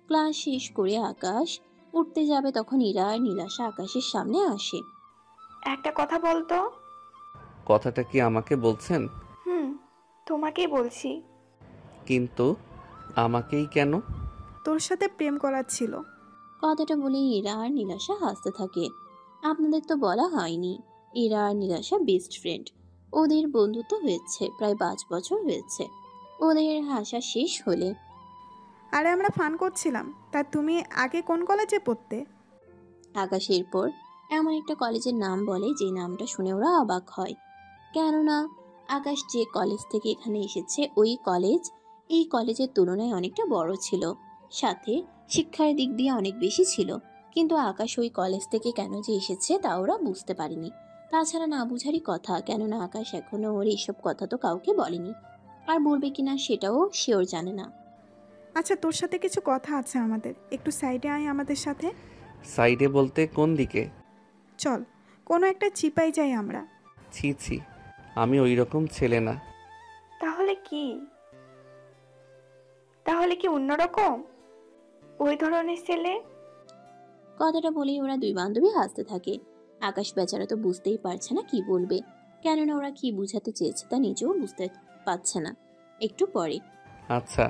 ক্লাস শেষ করে আকাশ উঠতে যাবে, তখন ইরা আর নীলাশা আকাশের সামনে আসে। একটা কথা বলতো। কথাটা কি আমাকে বলছেন? তোমাকেই বলছি। কিন্তু আমাকেই কেন? তোর সাথে প্রেম করার ছিল। কথাটা বলে ইরা আর নীলাশা হাসতে থাকে। আপনাদের তো বলা হয়নি, ইরা আর নীলাশা বেস্ট ফ্রেন্ড। ওদের বন্ধুত্ব হয়েছে প্রায় 5 বছর হয়েছে। ওদের হাসা শেষ হলে আরে আমরা ফান করছিলাম। তা তুমি আগে কোন কলেজে পড়তে? আকাশ এরপর এমন একটা কলেজের নাম বলে যে নামটা শুনে ওরা অবাক হয়। কেননা আকাশ যে কলেজ থেকে এখানে এসেছে ওই কলেজ এই কলেজের তুলনায় অনেকটা বড় ছিল, সাথে শিক্ষার দিক দিয়ে অনেক বেশি ছিল। কিন্তু আকাশ ওই কলেজ থেকে কেন যে এসেছে তা ওরা বুঝতে পারেনি। তাছাড়া না বুঝারই কথা, কেননা আকাশ এখনো ওর এইসব কথা তো কাউকে বলেনি, আর বলবে কিনা সেটাও শিওর জানে না। আচ্ছা, তোর সাথে কিছু কথা আছে আমাদের, একটু সাইডে আয় আমাদের সাথে। সাইডে বলতে কোন দিকে? চল, কোনো একটা চিপাই যাই আমরা। ছি ছি, আমি ওই রকম ছেলে না। তাহলে কি? তাহলে কি অন্যরকম? ওই ধরনের ছেলে? কথাটা বলেই ওরা দুই বান্ধবী হাসতে থাকে। আকাশ বেচারা তো বুঝতেই পারছে না কি বলবে, কেননা ওরা কি বুঝাতে চেয়েছে তা নিজেও বুঝতে পারছে না। একটু পরে আচ্ছা,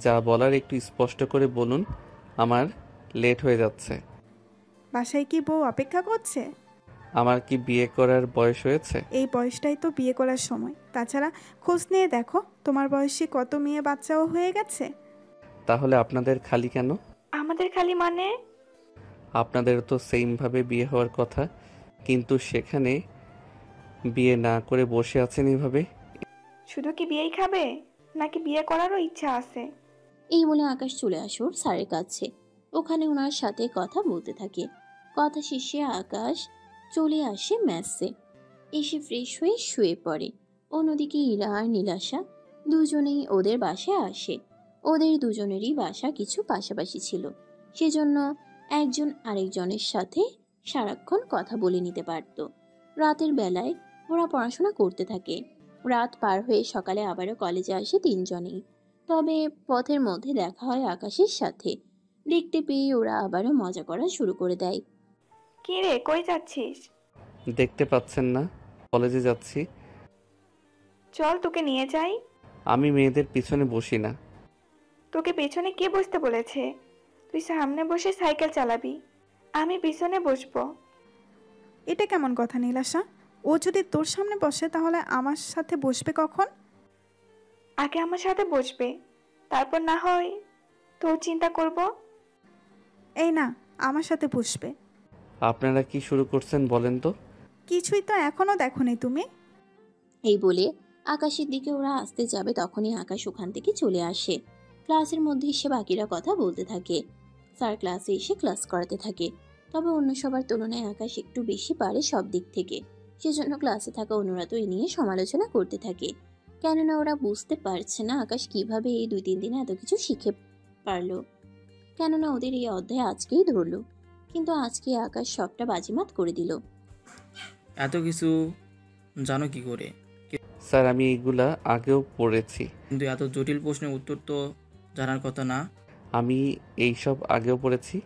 যা বলার একটু স্পষ্ট করে বলুন, আমার লেট হয়ে যাচ্ছে। বাসায় কি বউ অপেক্ষা করছে? আমার কি বিয়ে করার বয়স হয়েছে? এই বয়সটাই তো বিয়ে করার সময়। তাছাড়া খোঁজ নিয়ে দেখো, তোমার বয়সী কত মেয়ে বাচ্চাও হয়ে গেছে। তাহলে আপনাদের খালি কেন? আমাদের খালি মানে? আপনাদের তো সেমভাবে বিয়ে হওয়ার কথা, কিন্তু সেখানে বিয়ে না করে বসে আছেন এভাবে। শুধু কি বিয়েই খাবে, নাকি বিয়ে করারও ইচ্ছা আছে? এই বলে আকাশ চলে আসে ওর স্যারের কাছে। ওখানে ওনার সাথে কথা বলতে থাকে। কথা শেষে আকাশ চলে আসে ম্যাসে, এসে ফ্রেশ হয়ে শুয়ে পড়ে। অন্যদিকে ইরা আর নীলাশা দুজনেই ওদের বাসায় আসে। ওদের দুজনেরই বাসা কিছু পাশাপাশি ছিল, সেজন্য একজন আরেকজনের সাথে সারাক্ষণ কথা বলে নিতে পারত। রাতের বেলায় ওরা পড়াশোনা করতে থাকে। রাত পার হয়ে সকালে আবারও কলেজে আসে তিনজনেই। তবে পথের মধ্যে দেখা হয় আকাশের সাথে। দেখতে পেয়ে ওরা আবারও মজা করা শুরু করে দেয়। কি রে, কই যাচ্ছিস? দেখতে পাচ্ছেন না, কলেজে যাচ্ছি। চল তোকে নিয়ে যাই। আমি মেয়েদের পিছনে বসি না। তোকে পেছনে কে বসতে বলেছে? তুই সামনে বসে সাইকেল চালাবি, আমি পিছনে বসবো। এটা কেমন কথা নীলাশা? ও যদি তোর সামনে বসে তাহলে আমার সাথে বসবে কখন? আগে আমার সাথে বসবে, তারপর না হয় তোর চিন্তা করব। এই না, আমার সাথে বসবে। আপনারা কি শুরু করছেন বলেন তো? কিছুই তো এখনো দেখোনি তুমি। এই বলে আকাশের দিকে ওরা আসতে যাবে, তখনই আকাশ ওখান থেকে চলে আসে। ক্লাসের মধ্যে এসে বাকিরা কথা বলতে থাকে। স্যার ক্লাসে এসে ক্লাস করাতে থাকে। তবে অন্য সবার তুলনায় আকাশ একটু বেশি পারে সব দিক থেকে, সেজন্য ক্লাসে থাকা অন্যরা তো এই নিয়ে সমালোচনা করতে থাকে। কেননা ওরা বুঝতে পারছে না আকাশ কিভাবে এই 2-3 দিনে এত কিছু শিখে পারলো। কেননা ওদের এই অধ্যায় আজকেই ধরলো, কিন্তু আজকে আকাশ সবটা বাজিমাত করে দিল। এত কিছু জানো কি করে? স্যার আমি এইগুলা আগেও পড়েছি। কিন্তু এত জটিল প্রশ্নের উত্তর তো জানার কথা না। আমি এইসব আগেও পড়েছি,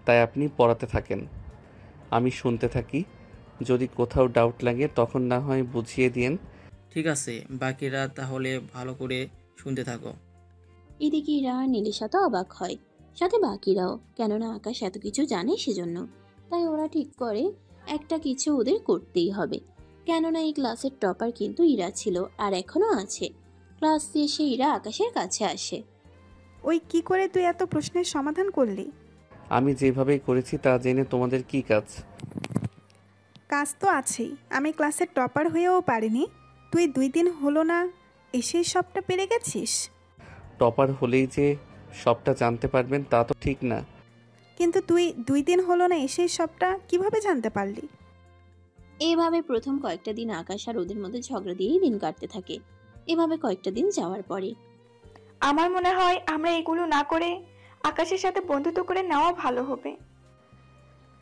তাই আপনি পড়াতে থাকেন, আমি শুনতে থাকি। যদি কোথাও ডাউট লাগে তখন না হয় বুঝিয়ে দিয়েন। ঠিক আছে, বাকিরা তাহলে ভালো করে শুনতে থাকো। এদিকে ইরা আর নীলিশা তো অবাক হয়, সাথে বাকিরাও, কেননা আকাশ এত কিছু জানে সেজন্য। তাই ওরা ঠিক করে একটা কিছু ওদের করতেই হবে, কেননা এই ক্লাসের টপার কিন্তু ইরা ছিল আর এখনো আছে। ক্লাস শেষে ইরা আকাশের কাছে আসে। ওই কি করে তুই এত প্রশ্নের সমাধান করলি? আমি যেভাবেই করেছি তা জেনে তোমাদের কি কাজ? কাজ তো আছেই, আমি ক্লাসের টপার হয়েও পারিনি, তুই 2 দিন হলো না এসেই সবটা পেরে গেছিস। টপার হলেই যে সবটা জানতে পারবেন তা তো ঠিক না। কিন্তু তুই 2 দিন হলো না এসেই সবটা কিভাবে জানতে পারলি? এভাবে প্রথম কয়েকটা দিন আকাশ আর ওদের মধ্যে ঝগড়া দিয়েই দিন কাটতে থাকে। এভাবে কয়েকটা দিন যাওয়ার পরে আমার মনে হয় আমরা এগুলো না করে আকাশের সাথে বন্ধুত্ব করে নেওয়া ভালো হবে।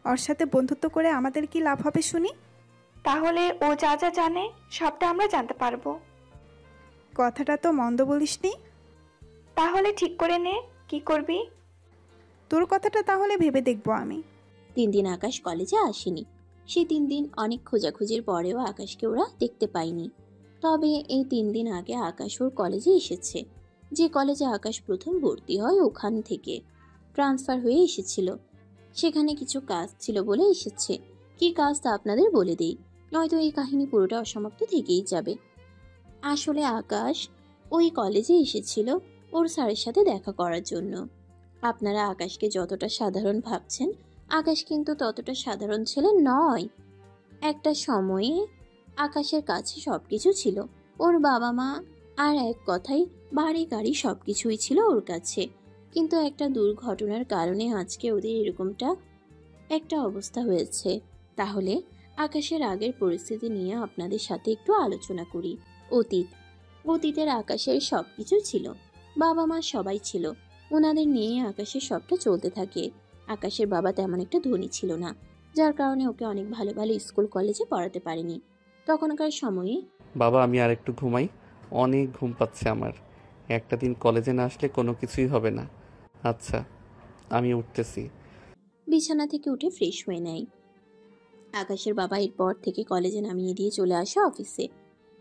ওর সাথে বন্ধুত্ব করে আমাদের কি লাভ হবে শুনি? তাহলে ও যা যা জানে সবটা আমরা জানতে পারবো। কথাটা তো মন্দ বলিসনি। তাহলে ঠিক করে নে, কি করবি? তোর কথাটা তাহলে ভেবে দেখবো আমি। 3 দিন আকাশ কলেজে আসেনি। সেই 3 দিন অনেক খোঁজাখুঁজির পরেও আকাশকে ওরা দেখতে পায়নি। তবে এই 3 দিন আগে আকাশ ওর কলেজে এসেছে। যে কলেজে আকাশ প্রথম ভর্তি হয় ওখান থেকে ট্রান্সফার হয়ে এসেছিল। সেখানে কিছু কাজ ছিল বলে এসেছে। কি কাজ তা আপনাদের বলে দেই, নয়তো এই কাহিনী পুরোটা অসমাপ্ত থেকেই যাবে। আসলে আকাশ ওই কলেজে এসেছিল ওর স্যারের সাথে দেখা করার জন্য। আপনারা আকাশকে যতটা সাধারণ ভাবছেন, আকাশ কিন্তু ততটা সাধারণ ছেলে নয়। একটা সময়ে আকাশের কাছে সবকিছু ছিল, ওর বাবা মা, আর এক কথায় বাড়ি গাড়ি সবকিছুই ছিল ওর কাছে। কিন্তু একটা দুর্ঘটনার কারণে আজকে ওদের এরকমটা একটা অবস্থা হয়েছে। তাহলে আকাশের আগের পরিস্থিতি নিয়ে আপনাদের সাথে একটু আলোচনা করি। অতীতের আকাশের সবকিছু ছিল, বাবা মা সবাই ছিল, ওনাদের নিয়ে আকাশের সবটা চলতে থাকে। আকাশের বাবা তেমন একটা ধনী ছিল না, যার কারণে ওকে অনেক ভালো ভালো স্কুল কলেজে পড়াতে পারেনি তখনকার সময়ে। বাবা, আমি আর একটু ঘুমাই, অনেক ঘুম পাচ্ছে আমার। একটা দিন কলেজে না আসলে কোনো কিছুই হবে না। আচ্ছা, আমি উঠতেছি। বিছানা থেকে উঠে ফ্রেশ হয়ে নেয়। আকাশের বাবা এরপর থেকে কলেজে নামিয়ে দিয়ে চলে আসে অফিসে।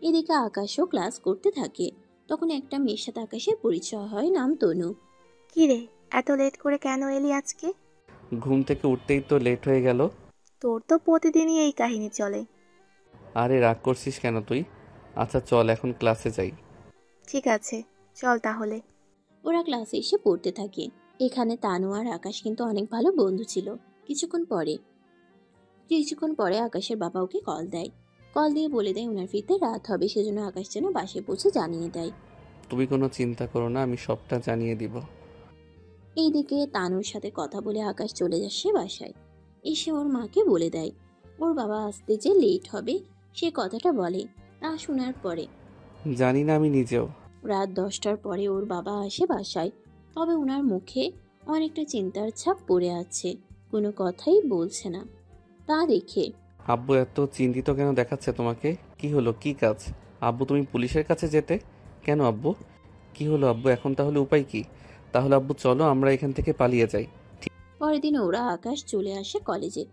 এদিকে আকাশও ক্লাস করতে থাকে। তখন একটা মেয়ের সাথে আকাশের পরিচয় হয়, নাম তনু। কি রে, এত লেট করে কেন এলি আজকে? ঘুম থেকে উঠতেই তো লেট হয়ে গেল। তোর তো প্রতিদিনই এই কাহিনী চলে। আরে রাগ করছিস কেন তুই? আচ্ছা চল এখন ক্লাসে যাই। ঠিক আছে, চল তাহলে। ওরা ক্লাসে এসে পড়তে থাকে। এখানে তানু আর আকাশ কিন্তু অনেক ভালো বন্ধু ছিল। কিছুক্ষণ পরে আকাশের বাবা ওকে কল দেয়। কল দিয়ে বলে দেয় ওনার ফিরতে রাত হবে, সেজন্য আকাশ যেন বাসে পৌঁছে জানিয়ে দেয়। তুমি কোনো চিন্তা করো না, আমি সবটা জানিয়ে দিব। এইদিকে তানুর সাথে কথা বলে আকাশ চলে যাচ্ছে বাসায়। এসে ওর মাকে বলে দেয় ওর বাবা আসতে যে লেট হবে, সে কথাটা বলে। তা শোনার পরে জানি না আমি নিজেও। রাত 10টার পরে ওর বাবা আসে বাসায়। তবে ওনার মুখে অনেকটা চিন্তার ছাপ পড়ে আছে, কোনো কথাই বলছে না। তা দেখে আব্বু এত চিন্তিত কেন দেখাচ্ছে তোমাকে? কি হলো, কি কাজ? আব্বু তুমি পুলিশের কাছে যেতে কেন আব্বু? কি হলো আব্বু, এখন তাহলে উপায় কি? তাহলে আব্বু চলো আমরা এখান থেকে পালিয়ে যাই। পরের দিন ওরা আকাশ চলে আসে কলেজে।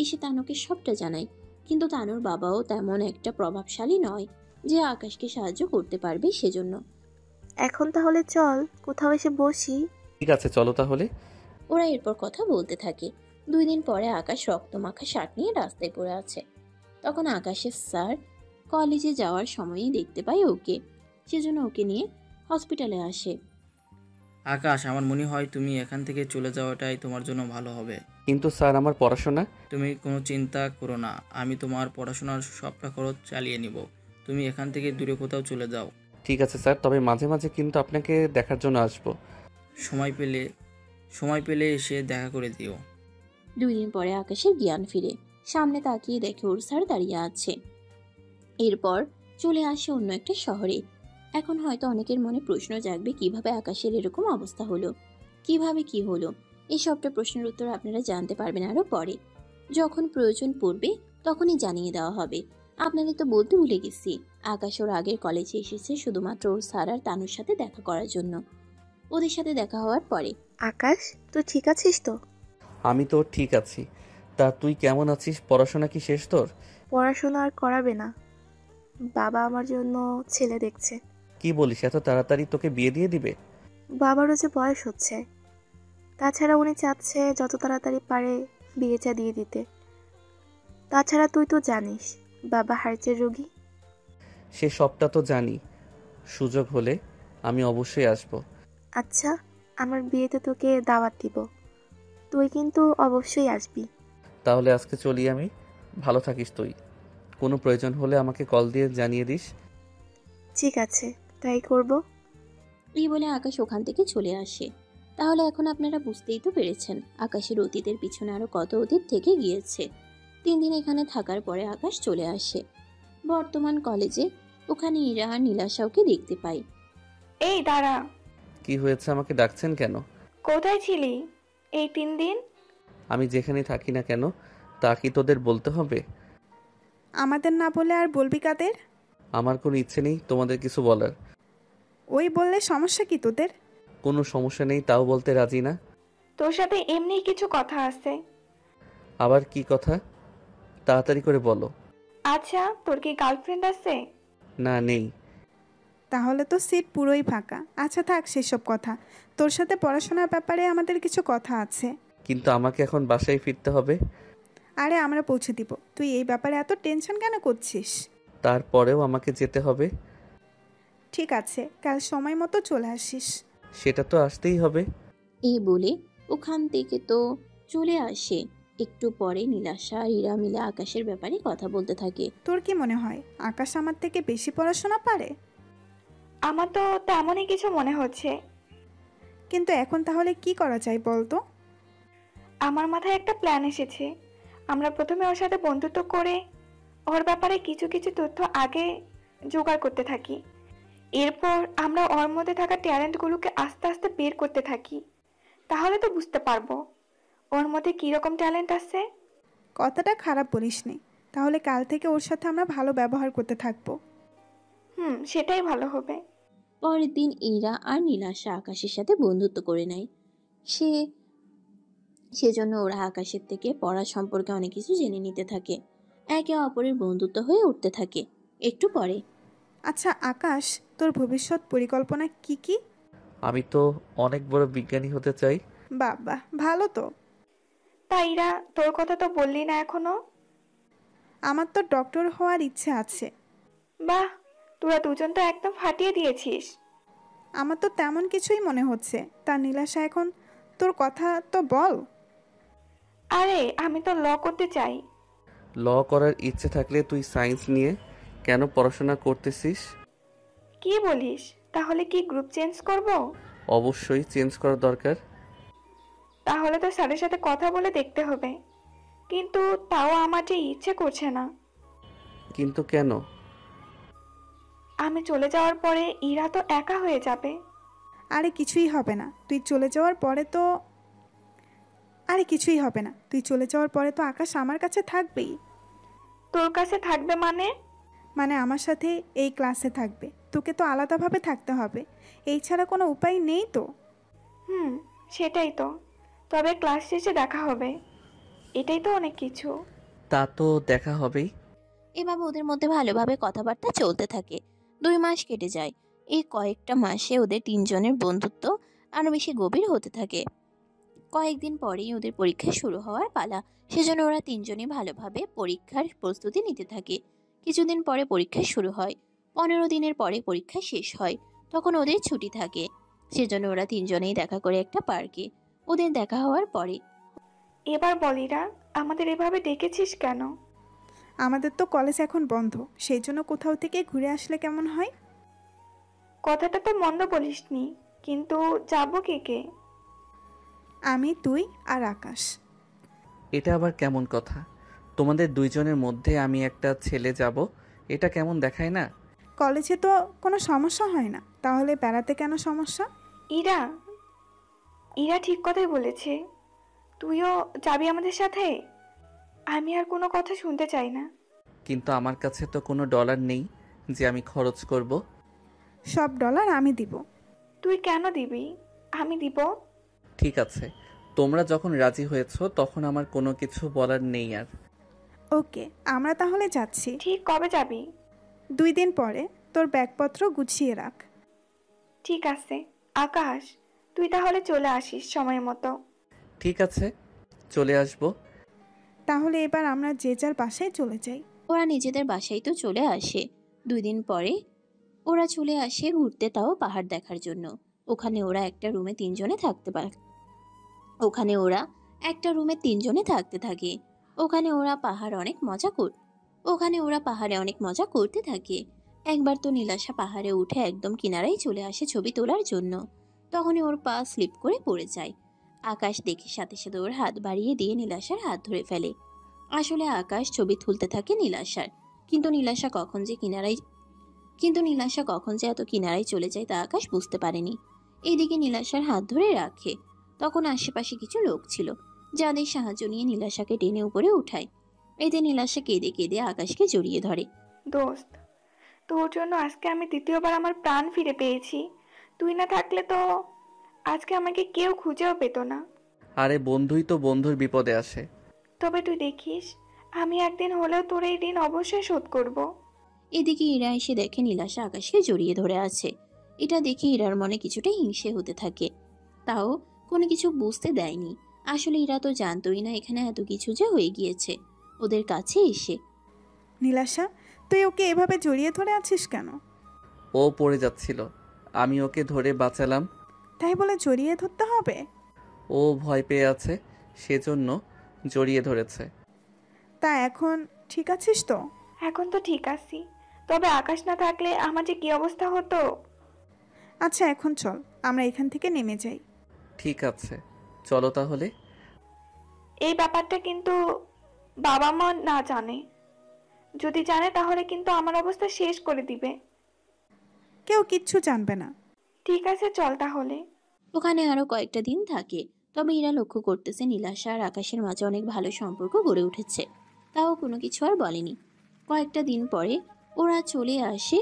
এসে তানুকে সবটা জানায়। কিন্তু তানুর বাবাও তেমন একটা প্রভাবশালী নয় যে আকাশকে সাহায্য করতে পারবে, সেজন্য। এখন তাহলে চল কোথাও এসে বসি। ঠিক আছে চলো তাহলে। ওরা এরপর কথা বলতে থাকে। 2 দিন পরে আকাশ রক্তমাখা শার্ট নিয়ে রাস্তায় পড়ে আছে। তখন আকাশের স্যার কলেজে যাওয়ার সময়ই দেখতে পায় ওকে, সেজন্য ওকে নিয়ে হসপিটালে আসে। আকাশ, আমার মনে হয় তুমি এখান থেকে চলে যাওয়াটাই তোমার জন্য ভালো হবে। কিন্তু স্যার আমার পড়াশোনা? তুমি কোনো চিন্তা করো না, আমি তোমার পড়াশোনার সবটা খরচ চালিয়ে নিব। তুমি এখান থেকে দূরে কোথাও চলে যাও। ঠিক আছে স্যার, তবে মাঝে মাঝে কিন্তু আপনাকে দেখার জন্য আসবো। সময় পেলে এসে দেখা করে দিও। 2 দিন পরে আকাশের জ্ঞান ফিরে। সামনে তাকিয়ে দেখে ওর স্যার দাঁড়িয়ে আছে। এরপর চলে আসে অন্য একটা শহরে। এখন হয়তো অনেকের মনে প্রশ্ন জাগবে, কিভাবে আকাশের এরকম অবস্থা হলো, কিভাবে কি হলো। এই সবটা প্রশ্নের উত্তর আপনারা জানতে পারবেন আরো পরে। যখন প্রয়োজন পড়বে তখনই জানিয়ে দেওয়া হবে। আপনাদের তো বলতে ভুলে গেছি, আকাশ ওর আগের কলেজে এসেছে শুধুমাত্র ওর স্যার আর তানুর সাথে দেখা করার জন্য। ওদের সাথে দেখা হওয়ার পরে আকাশ, তুই ঠিক আছিস তো? আমি তো ঠিক আছি। তা তুই কেমন আছিস? পড়াশোনা কি শেষ তোর? পড়াশোনা আর করাবে না, বাবা আমার জন্য ছেলে দেখছে। কি বলিস, এত তাড়াতাড়ি তোকে বিয়ে দিয়ে দিবে? বাবারও যে বয়স হচ্ছে, তাছাড়া উনি চাচ্ছে যত তাড়াতাড়ি পারে বিয়েটা দিয়ে দিতে। তাছাড়া তুই তো জানিস বাবা হার্টের রোগী। সে সবটা তো জানি। সুযোগ হলে আমি অবশ্যই আসব। আচ্ছা, আমার বিয়েতে তোকে দাওয়াত দিব, তুই কিন্তু অবশ্যই আসবি। তাহলে আজকে চলি আমি। ভালো থাকিস তুই। কোনো প্রয়োজন হলে আমাকে কল দিয়ে জানিয়ে দিস। ঠিক আছে, তাই করব। এই বলে আকাশ ওখান থেকে চলে আসে। তাহলে এখন আপনারা বুঝতেই তো পেরেছেন আকাশের অতীতের পিছনে আরো কত অতীত থেকে গিয়েছে। 3 দিন এখানে থাকার পরে আকাশ চলে আসে বর্তমান কলেজে। ওখানে ইরা আর নীলাশাওকে দেখতে পাই। এই দাঁড়া, কি হয়েছে, আমাকে ডাকছেন কেন? কোথায় ছিলি এই 3 দিন? আমি যেখানে থাকি না কেন তা কি তোদের বলতে হবে? আমাদের না বলে আর বলবি কাদের? আমার কোনো ইচ্ছে নেই তোমাদের কিছু বলার। ওই বললে সমস্যা কি তোদের? কোনো সমস্যা নেই, তাও বলতে রাজি না? তোর সাথে এমনি কিছু কথা আছে। আবার কি কথা? তাড়াতাড়ি করে বলো। আচ্ছা, তোর কি গার্লফ্রেন্ড আছে? না, নেই। তাহলে তো সিট পুরোই ফাঁকা। আচ্ছা থাক সেসব কথা, তোর সাথে পড়াশোনার ব্যাপারে আমাদের কিছু কথা আছে। কিন্তু আমাকে এখন বাসায় ফিরতে হবে। আরে আমরা পৌঁছে দিব, তুই এই ব্যাপারে এত টেনশন কেন করছিস? তারপরেও আমাকে যেতে হবে। ঠিক আছে, কাল সময় মতো চলে আসিস। সেটা তো আসতেই হবে। এই বলে ওখান থেকে তো চলে আসে। একটু পরে নীলাশা আর ইরা মিলে আকাশের ব্যাপারে কথা বলতে থাকে। তোর কি মনে হয় আকাশ আমার থেকে বেশি পড়াশোনা পারে? আমার তো তেমনই কিছু মনে হচ্ছে। কিন্তু এখন তাহলে কি করা যায় বলতো? আমার মাথায় একটা প্ল্যান এসেছে। আমরা প্রথমে ওর সাথে বন্ধুত্ব করে ওর ব্যাপারে কিছু কিছু তথ্য আগে জোগাড় করতে থাকি। এরপর আমরা ওর মধ্যে থাকা ট্যালেন্টগুলোকে আস্তে আস্তে বের করতে থাকি। তাহলে তো বুঝতে পারবো ওর মধ্যে কীরকম ট্যালেন্ট আছে। কথাটা খারাপ বলিসনি। তাহলে কাল থেকে ওর সাথে আমরা ভালো ব্যবহার করতে থাকবো। সেটাই ভালো হবে। পরের দিন ইরা আর নীলাশা আকাশের সাথে বন্ধুত্ব করে নেয়। সেজন্য ওরা আকাশের থেকে পড়া সম্পর্কে অনেক কিছু জেনে নিতে থাকে। একে অপরের বন্ধুত্ব হয়ে উঠতে থাকে। একটু পরে আচ্ছা আকাশ, তোর ভবিষ্যৎ পরিকল্পনা কি কি? আমি তো অনেক বড় বিজ্ঞানী হতে চাই। বাবা, ভালো তো। তাইরা, তোর কথা তো বললি না এখনো। আমার তো ডক্টর হওয়ার ইচ্ছে আছে। বাহ, তোরা দুজন তো একদম ফাটিয়ে দিয়েছিস। আমার তো তেমন কিছুই মনে হচ্ছে। তা নীলাশা, এখন তোর কথা তো বল। আরে, আমি তো ল করতে চাই। ল করার ইচ্ছে থাকলে তুই সায়েন্স নিয়ে কেন পড়াশোনা করতেছিস? কি বলিস? তাহলে কি গ্রুপ চেঞ্জ করব? অবশ্যই চেঞ্জ করা দরকার। তাহলে তো স্যারের সাথে কথা বলে দেখতে হবে। কিন্তু তাও আমার যে ইচ্ছে করছে না। কিন্তু কেন? আমি চলে যাওয়ার পরে ইরা তো একা হয়ে যাবে। আরে কিছুই হবে না, তুই চলে যাওয়ার পরে তো আকাশ আমার কাছে থাকবেই। তোর কাছে থাকবে মানে? মানে আমার সাথে এই ক্লাসে থাকবে। তোকে তো আলাদাভাবে থাকতে হবে, এই ছাড়া কোনো উপায় নেই তো। সেটাই তো। তবে ক্লাস শেষে দেখা হবে, এটাই তো অনেক কিছু। তা তো দেখা হবেই। এভাবে ওদের মধ্যে ভালোভাবে কথাবার্তা চলতে থাকে। 2 মাস কেটে যায়। এই কয়েকটা মাসে ওদের 3 জনের বন্ধুত্ব আরো বেশি গভীর হতে থাকে। কয়েকদিন পরেই ওদের পরীক্ষা শুরু হওয়ার পালা। সেজন্য ওরা 3 জনই ভালোভাবে পরীক্ষার প্রস্তুতি নিতে থাকে। কিছুদিন পরে পরীক্ষা শুরু হয়। 15 দিনের পরে পরীক্ষা শেষ হয়। তখন ওদের ছুটি থাকে। সেজন্য ওরা 3 জনেই দেখা করে একটা পার্কে। ওদের দেখা হওয়ার পরে এবার বলিরা, আমাদের এভাবে ডেকেছিস কেন? আমাদের তো কলেজ এখন বন্ধ, সেই জন্য কোথাও থেকে ঘুরে আসলে কেমন হয়? কথাটা তো মন্দ বলিসনি, কিন্তু যাবো কে কে? আমি, তুই আর আকাশ। এটা আবার কেমন কথা? তোমাদের 2 জনের মধ্যে আমি একটা ছেলে যাব, এটা কেমন দেখায় না? কলেজে তো কোনো সমস্যা হয় না, তাহলে বেড়াতে কেন সমস্যা? ইরা ইরা ঠিক কথাই বলেছে। তুইও যাবি আমাদের সাথে? আমি আর কোনো কথা শুনতে চাই না। কিন্তু আমার কাছে তো কোনো ডলার নেই যে আমি খরচ করব। সব ডলার আমি দিব। তুই কেন দিবি? আমি দিব। ঠিক ঠিক আছে, তোমরা যখন রাজি হয়েছো তখন আমার কোনো কিছু বলার নেই আর। ওকে, আমরা তাহলে যাচ্ছি। ঠিক কবে যাবি? 2 দিন পরে। তোর ব্যাগপত্র গুছিয়ে রাখ। ঠিক আছে। আকাশ, তুই তাহলে চলে আসিস সময় মতো। ঠিক আছে, চলে আসবো। তাহলে এবার আমরা যে যার বাসায় চলে যাই। ওরা নিজেদের বাসায় তো চলে আসে। 2 দিন পরে ওরা চলে আসে ঘুরতে, তাও পাহাড় দেখার জন্য। ওখানে ওরা একটা রুমে 3 জনে থাকতে পারে। ওখানে ওরা একটা রুমে 3 জনে থাকতে থাকে। ওখানে ওরা পাহাড়ে অনেক মজা করতে থাকে। একবার তো নীলাশা পাহাড়ে উঠে একদম কিনারায় চলে আসে ছবি তোলার জন্য। তখনই ওর পা স্লিপ করে পড়ে যায়। আকাশ দেখে সাথে সাথে ওর হাত বাড়িয়ে দিয়ে নীলাশার হাত ধরে ফেলে। আসলে আকাশ ছবি তুলতে থাকে নীলাশার, কিন্তু নীলাশা কখন যে এত কিনারায় চলে যায় তা আকাশ বুঝতে পারেনি। এইদিকে নীলাশার হাত ধরে রাখে। তখন আশেপাশে কিছু লোক ছিল, যাদের সাহায্য নিয়ে নীলাশাকে টেনে উপরে উঠায়। এতে নীলাশা কেঁদে কেঁদে আকাশকে জড়িয়ে ধরে। দোস্ত, তোর জন্য আজকে আমি দ্বিতীয়বার আমার প্রাণ ফিরে পেয়েছি। তুই না থাকলে তো আজকে আমাকে কেউ খুঁজেও পেত না। আরে বন্ধুই তো বন্ধুর বিপদে আসে। তবে তুই দেখিস, আমি একদিন হলেও তোর এই ঋণ অবশ্যই শোধ করব। এদিকে ইরা এসে দেখে নীলাশা আকাশকে জড়িয়ে ধরে আছে। এটা দেখে ইরার মনে কিছুটা হিংসে হতে থাকে, তাও কোনো কিছু বুঝতে দেয়নি। আসলে ইরা তো জানতোই না এখানে এত কিছু যে হয়ে গিয়েছে ওদের কাছে এসে। নীলাশা, তুই ওকে এভাবে জড়িয়ে ধরে আছিস কেন? ও পড়ে যাচ্ছিল, আমি ওকে ধরে বাঁচালাম। তাই বলে জড়িয়ে ধরতে হবে? ও ভয় পেয়ে আছে, সেজন্য জড়িয়ে ধরেছে। তা এখন ঠিক আছিস তো? এখন তো ঠিক আছি, তবে আকাশ না থাকলে আমার যে কি অবস্থা হতো। আচ্ছা, এখন চল আমরা এখান থেকে নেমে যাই। ঠিক আছে, চলো তাহলে। এই ব্যাপারটা কিন্তু বাবা মা না জানে। যদি জানে তাহলে কিন্তু আমার অবস্থা শেষ করে দিবে। কেউ কিচ্ছু জানবে না। ঠিক আছে, চল তাহলে। ওখানে আরো কয়েকটা দিন থাকে। তবে ইরা লক্ষ্য করতেছে নীলাশা আর আকাশের মাঝে অনেক ভালো সম্পর্ক গড়ে উঠেছে, তাও কোনো কিছু আর বলেনি। কয়েকটা দিন পরে ওরা চলে আসে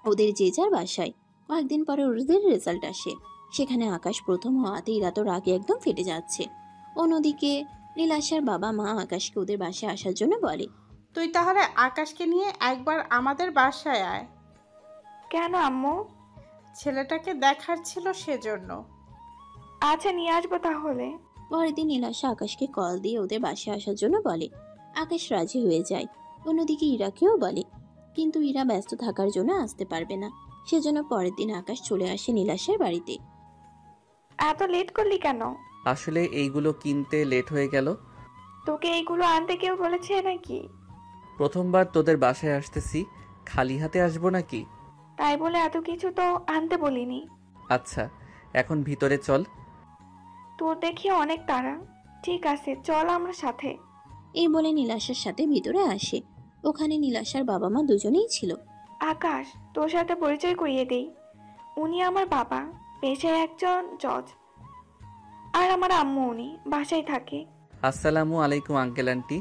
ওদের যে যার বাসায়। কয়েকদিন পরে ওদের রেজাল্ট আসে। সেখানে আকাশ প্রথম হওয়াতে ইরা তো রাগে একদম ফেটে যাচ্ছে। অন্যদিকে নীলাশার বাবা মা আকাশকে ওদের বাসায় আসার জন্য বলে। তুই তাহলে আকাশকে নিয়ে একবার আমাদের বাসায় আয়। কেন আম্মু? ছেলেটাকে দেখার ছিল সেজন্য। আচ্ছা, নিয়ে আসবো তাহলে। পরের দিন নীলাশা আকাশকে কল দিয়ে ওদের বাসায় আসার জন্য বলে। আকাশ রাজি হয়ে যায়। অন্যদিকে ইরাকেও বলে, কিন্তু ইরা ব্যস্ত থাকার জন্য আসতে পারবে না। সেজন্য পরের দিন আকাশ চলে আসে নীলাশার বাড়িতে। এত লেট করলি কেন? আসলে এইগুলো কিনতে লেট হয়ে গেল। তোকে এইগুলো আনতে কেউ বলেছে নাকি? প্রথমবার তোদের বাসায় আসতেছি, খালি হাতে আসবো নাকি? তাই বলে এত কিছু তো আনতে বলিনি। আচ্ছা, এখন ভিতরে চল। তোর দেখি অনেক তাড়া। ঠিক আছে, চল আমরা সাথে। এই বলে নীলাশার সাথে ভিতরে আসে। ওখানে নীলাশার বাবা মা দুজনেই ছিল। আকাশ, তোর সাথে পরিচয় করিয়ে দেই। উনি আমার বাবা, পেশায় একজন জজ। আর আমার আম্মু, উনি বাসায় থাকে। আসসালামু আলাইকুম আঙ্কেল আন্টি।